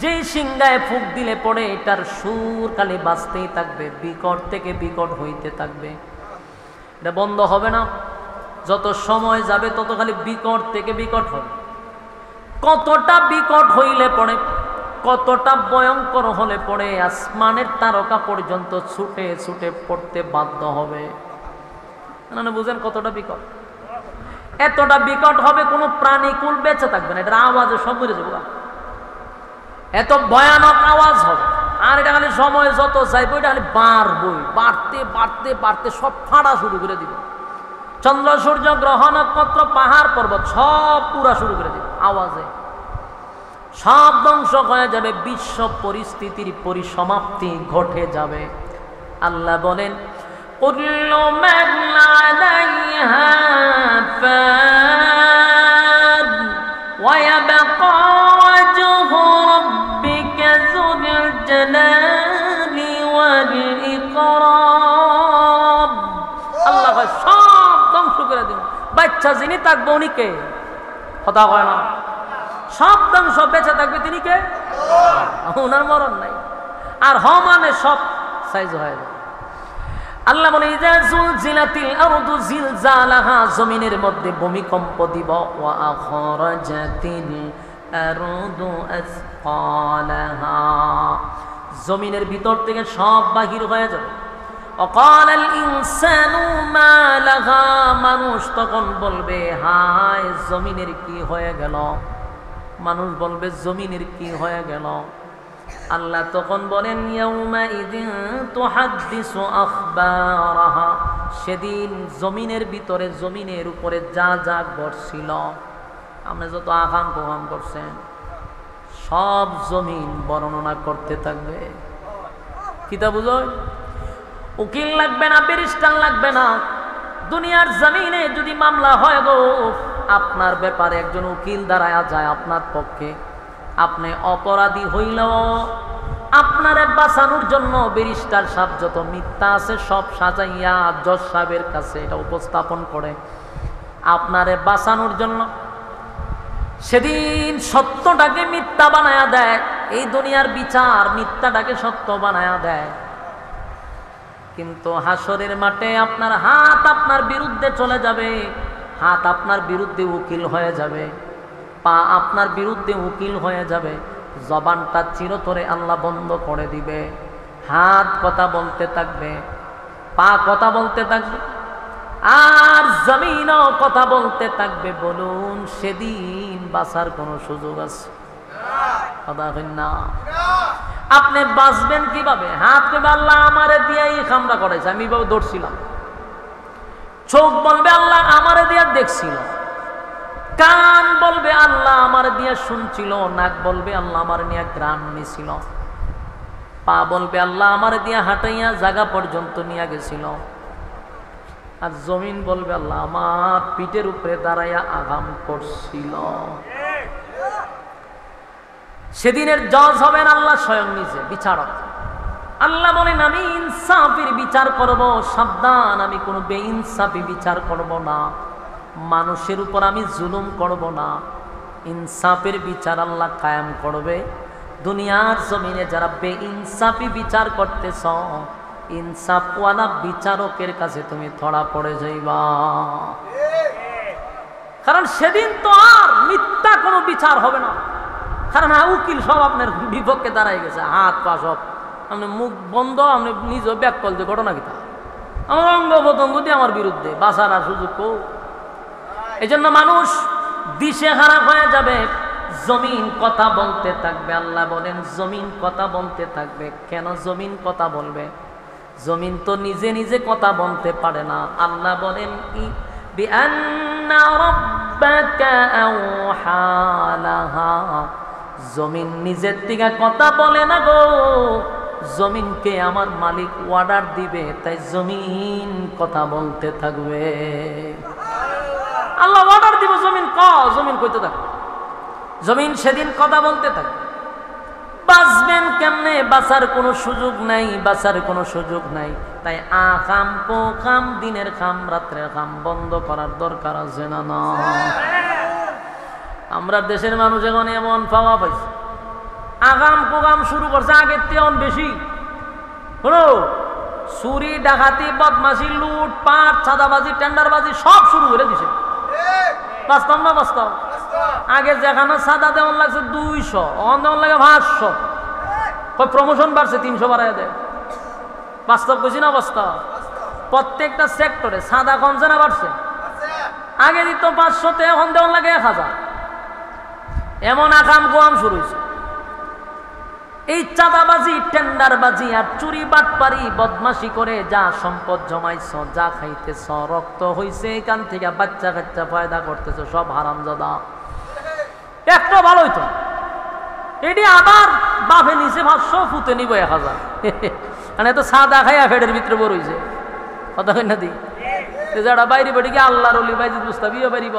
যে সিংহায় ফুঁক দিলে পড়ে এটার সুর খালি বাজতেই থাকবে, বিকট থেকে বিকট হইতে থাকবে, এটা বন্ধ হবে না। যত সময় যাবে তত খালি বিকট থেকে বিকট হবে। কতটা বিকট হইলে পড়ে, কতটা ভয়ঙ্কর হলে পড়ে আসমানের তারকা পর্যন্ত ছুটে ছুটে পড়তে বাধ্য হবে। মানে বুঝেন কতটা বিকট? এতটা বিকট হবে কোনো প্রাণীকুল বেঁচে থাকবে না, এটার আওয়াজে সব মরে যাবে। এত ভয়ানক আওয়াজ হবে। আর এটা খালি সময় যত যাইব এটা খালি বাড়বই, বাড়তে বাড়তে বাড়তে সব ফাড়া শুরু করে দিবে। চন্দ্র সূর্য গ্রহ নক্ষত্র পাহাড় পর্বত সব পুরা শুরু করে দিবে আওয়াজে, সব ধ্বংস হয়ে যাবে, বিশ্ব পরিস্থিতির পরিসমাপ্তি ঘটে যাবে। আল্লাহ বলেন কুল্লু মান আলাইহা ফান ওয়া ইয়াবকা ওয়াজহু রাব্বিকা যুল জালালি ওয়াল ইকরাম। আল্লাহ সব ধ্বংস করে দিন। বাচ্চা যিনি থাকবে উনি কে? কথা কয় না। সব ধ্বংস, বেঁচে থাকবে তিনি কে? ওনার মরণ নাই। আর মানে সব সাইজ হয়ে যাবে। আল্লাহ বলে ইযা যুলজিলাতিল আরদু জিলজালাহা, জমিনের মধ্যে ভূমিকম্প দিব। ওয়া আখরাজাতিল আরদু আসকালাহা, জমিনের ভিতর থেকে সব বাহির হয়ে যাবে। ওয়াকালাল ইনসানু মা লাহা, মানুষ তখন বলবে হায় জমিনের কি হয়ে গেল। মানুষ বলবে জমিনের কি হয়ে গেল। আল্লাহ তখন বলেন ইয়াউমা ইযিন তুহাদ্দিসু আখবারাহা, সেদিন জমিনের ভিতরে জমিনের উপরে যা যা ঘটছিল, আপনি যত আকাম প্রকাম করছেন সব জমিন বর্ণনা করতে থাকবে। কিতা বুঝোয়? উকিল লাগবে না, ব্যারিস্টার লাগবে না। দুনিয়ার জমিনে যদি মামলা হয় গো, আপনার ব্যাপারে একজন উকিল দাঁড়ায়া যায় আপনার পক্ষে, আপনি অপরাধী হইলেও আপনারে বাঁচানোর জন্য ব্যারিস্টার সাহেব যত মিথ্যা আছে সব সাজাইয়া জজ সাহেবের কাছে এটা উপস্থাপন করে আপনারে বাঁচানোর জন্য। সেদিন সত্যটাকে মিথ্যা বানায়া দেয়। এই দুনিয়ার বিচার মিথ্যাটাকে সত্য বানায়া দেয়। কিন্তু হাসরের মাঠে আপনার হাত আপনার বিরুদ্ধে চলে যাবে, হাত আপনার বিরুদ্ধে উকিল হয়ে যাবে, পা আপনার বিরুদ্ধে উকিল হয়ে যাবে। জবানটা চিরতরে আল্লাহ বন্ধ করে দিবে। হাত কথা বলতে থাকবে, পা কথা বলতে থাকবে আর জমিনও কথা বলতে থাকবে। বলুন সেদিন বাঁচার কোনো সুযোগ আছে? কথা হয় না। আপনি বাঁচবেন কিভাবে? হাত পেবে আল্লাহ আমারে দিয়ে এই কামরা করেছে, আমি এইভাবে দৌড়ছিলাম। চোখ বলবে আল্লাহ আমারে দিয়ে দেখছিল, কান বলবে আল্লাহ আমার দিয়ে শুনছিল, নাক বলবে আল্লাহ আমার নিয়ে গ্রাণ নিছিল, পা বলবে আল্লাহ আমার দিয়ে হাঁটাইয়া জায়গা পর্যন্ত নিয়ে গেছিল, আর জমিন বলবে আল্লাহ আমার পিঠের উপরে দাঁড়াইয়া আগাম করছিল। সেদিনের জজ হবেন আল্লাহ স্বয়ং নিজে, বিচারক। আল্লাহ বলেন আমি ইনসাফের বিচার করব, সাবধান আমি কোনো বেইনসাফি বিচার করব না, মানুষের উপর আমি জুলুম করব না। ইনসাফের বিচার আল্লাহ কায়েম করবে। দুনিয়ার জমিনে যারা বেইনসাফি বিচার করতেছ, ইনসাফওয়ালা বিচারকের কাছে তুমি ধরা পড়ে যাইবা। কারণ সেদিন তো আর মিথ্যা কোনো বিচার হবে না। কারণ উকিল সব আপনার বিপক্ষে দাঁড়াই গেছে, হাত পা সব, আপনি মুখ বন্ধ, আপনি নিজেও ব্যাক করতে ঘটনা কিতা, আমার অঙ্গ প্রত্যঙ্গ দিয়ে আমার বিরুদ্ধে বাঁচার আর সুযোগ কো। এই জন্য মানুষ দিশে হারা হয়ে যাবে। জমিন কথা বলতে থাকবে। আল্লাহ বলেন জমিন কথা বলতে থাকবে। কেন জমিন কথা বলবে? জমিন তো নিজে নিজে কথা বলতে পারে না। আল্লাহ বলেন কি বিআন্না রাব্বাকা আওহা লাহা, জমিন নিজের থেকে কথা বলে না গো, জমিনকে আমার মালিক অর্ডার দিবে, তাই জমিন কথা বলতে থাকবে। আল্লাহ অর্ডার দিব, জমিন জমিন কইতে থাকবে। জমিন সেদিন কথা বলতে থাকবে। বাঁচবেন কেমনে? বাঁচার কোনো সুযোগ নাই, বাঁচার কোনো সুযোগ নাই। তাই আকাম পোকাম, দিনের খাম রাত্রের খাম বন্ধ করার দরকার আছে না? না, আমরা দেশের মানুষ এখন এমন পাওয়া পাইছে, আগাম পোকাম শুরু করছে আগের তেমন বেশি। হলো চুরি ডাকাতি বদমাশি লুট পাট চাঁদাবাজি টেন্ডারবাজি সব শুরু করে দিছে। বাস্তব না বাস্তব? আগে যেখানে সাদা দেওয়ান লাগছে 200, অন দেওয়ান লাগে 500, প্রমোশন বাড়ছে 300 বাড়াই দেয়। বাস্তব বুঝি না বাস্তব? প্রত্যেকটা সেক্টরে সাদা কমছে না বাড়ছে? আগে দিত 500তে, এখন দেওয়ান লাগে 1000। এমন আকাম গোয়াম শুরু হয়েছে। এই চাঁদাবাজি টেন্ডারবাজি আর চুরি বাটপারি বদমাশি করে যা সম্পদ জমাইছ, যা খাইতেছ, রক্ত হইছে, এখান থেকে বাচ্চা কাচ্চা ফায়দা করতেছ, সব হারামজাদা। একটা ভালো হইতো, এটি আবার বাফে নিচে 500, ফুতে নিব 1000। মানে তো সাদা খাইয়া ফেডের ভিতরে বড় হইছে। কথা কই না দি? যারা বাইরে বেড়ে গিয়ে আল্লাহর অলি বাইজিদ মুস্তাফিও পারিব।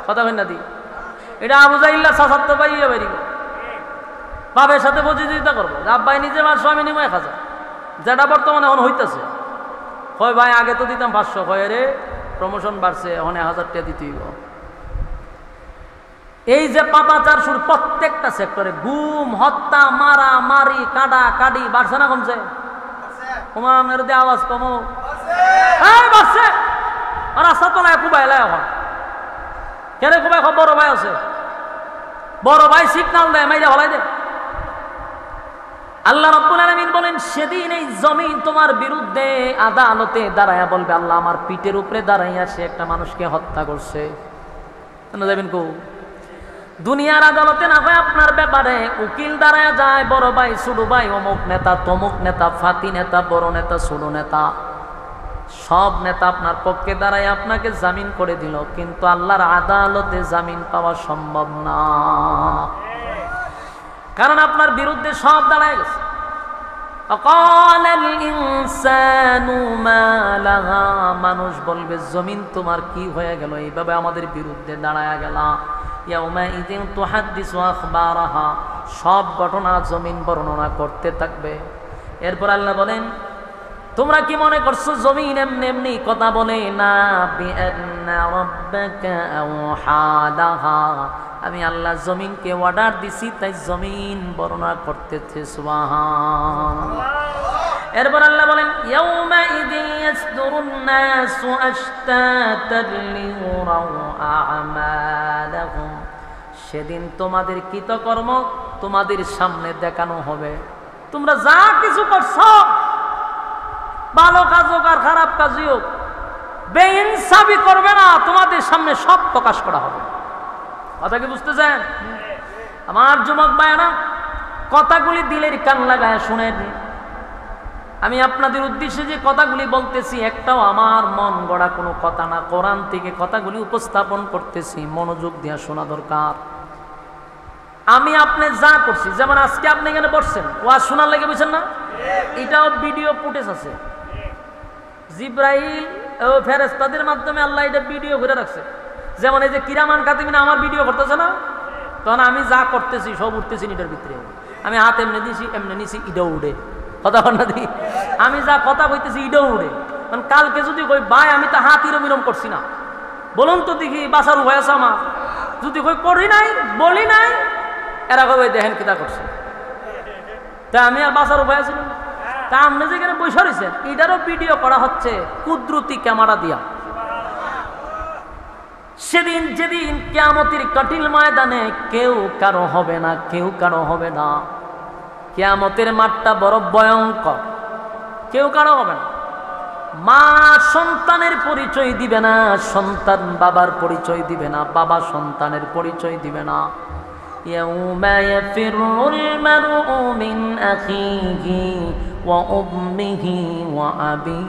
কথা কই না দি? এটা আবু জাইল্লা সাসাত্ত পাইয়া পারিব। বাপের সাথে প্রতিযোগিতা করবো, আব্বাই নিজে 500, আমি নিব 1000। যেটা বর্তমানে এখন হইতেছে, হয় ভাই আগে তো দিতাম 500, হয় রে প্রমোশন বাড়ছে, এখন 1000 টাকা দিতেই। এই যে পাপাচার শুরু প্রত্যেকটা সেক্টরে, গুম হত্যা মারা মারি কাটা কাটি বাড়ছে না কমছে? তোমার দিয়ে আওয়াজ কমো বাড়ছে। আর রাস্তা তো নাই কুবাই লাই এখন কেন কুবাই? বড় ভাই আছে, বড় ভাই সিগনাল দেয়, মাইরা ভালাই দেয়। আল্লাহ রাব্বুল আলামিন বলেন সেদিন এই জমিন তোমার বিরুদ্ধে আদালতে দাঁড়ায়া বলবে আল্লাহ আমার পিঠের উপরে দাঁড়াইয়া সে একটা মানুষকে হত্যা করছে। যাবেন কো? দুনিয়ার আদালতে না হয় আপনার ব্যাপারে উকিল দাঁড়ায়া যায়, বড় ভাই ছোট ভাই, অমুক নেতা তমুক নেতা, ফাতি নেতা, বড় নেতা ছোট নেতা, সব নেতা আপনার পক্ষে দাঁড়ায় আপনাকে জামিন করে দিল। কিন্তু আল্লাহর আদালতে জামিন পাওয়া সম্ভব না, কারণ আপনার বিরুদ্ধে সব দাঁড়ায় গেছে। মানুষ বলবে জমিন তোমার কি হয়ে গেল, এইভাবে আমাদের বিরুদ্ধে দাঁড়ায় গেল। সব ঘটনা জমিন বর্ণনা করতে থাকবে। এরপর আল্লাহ বলেন তোমরা কি মনে করছো জমিন এমনি এমনি কথা বলে না? আমি আল্লাহ জমিনকে অর্ডার দিছি, তাই জমিন বর্ণনা করতেছে। সুবহানাল্লাহ। এরপর আল্লাহ বলেন ইয়াউমা ইযিন ইয়াসদুরুন নাসু আশতাতান লিউরাউ আ'মালাহুম, সেদিন তোমাদের কৃতকর্ম তোমাদের সামনে দেখানো হবে। তোমরা যা কিছু করছো ভালো কাজ হোক আর খারাপ কাজই হোক, বেইনসাফি করবে না, তোমাদের সামনে সব প্রকাশ করা হবে। কথা কি বুঝতেছেন? আমার যুবক ভাইয়েরা, কথাগুলি দিলের কান লাগায় শুনেন। আমি আপনাদের উদ্দেশ্যে যে কথাগুলি বলতেছি একটাও আমার মন গড়া কোনো কথা না, কোরআন থেকে কথাগুলি উপস্থাপন করতেছি, মনোযোগ দিয়ে শোনা দরকার। আমি আপনি যা করছি, যেমন আজকে আপনি এখানে বসছেন, ওয়াজ শোনার লেগে বুঝছেন না, এটাও ভিডিও ফুটেজ আছে। জিব্রাইল ও ফেরেশতাদের মাধ্যমে আল্লাহ এটা ভিডিও করে রাখছে। যেমন এই যে কিরামান কাতিবিনা আমার ভিডিও করতেছে না, তখন আমি যা করতেছি সব উঠতেছি এটার ভিতরে। আমি হাত এমনি দিছি, এমনি নিছি, ইটাও উড়ে। কথা বল না দি, আমি যা কথা কইতেছি ইটাও উড়ে। কারণ কালকে যদি কই ভাই আমি তো হাত ইরম ইরম করছি না, বলুন তো দেখি বাসার উপায় আছে আমার? যদি কই করি নাই, বলি নাই, এরা কবে দেখেন কিতা করছে, তা আমি আর বাসার উপায় আছি না? তা আপনি যেখানে বসে রয়েছেন এটারও ভিডিও করা হচ্ছে কুদরতি ক্যামেরা দিয়া। সেদিন যেদিন কিয়ামতের কঠিন ময়দানে কেউ কারো হবে না, কেউ কারো হবে না। কিয়ামতের মাঠটা বড় ভয়ঙ্কর, কেউ কারো হবে না। মা সন্তানের পরিচয় দিবে না, সন্তান বাবার পরিচয় দিবে না, বাবা সন্তানের পরিচয় দিবে না। ইয়াউমা ইয়াফিরুল মারউ মিন আখিহি ওয়া উম্মিহি ওয়া আবি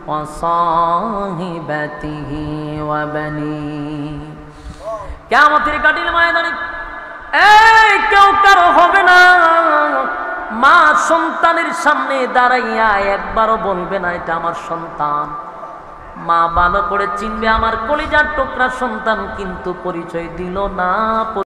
ওয়া সাহিবাতিহি ওয়া বানি। কিয়ামতের কঠিন ময়দানে এই কেউ কারো হবে না। মা সন্তানের সামনে দাঁড়াইয়া একবারও বলবে না এটা আমার সন্তান। মা ভালো করে চিনবে আমার কলিজার টুকরা সন্তান, কিন্তু পরিচয় দিল না।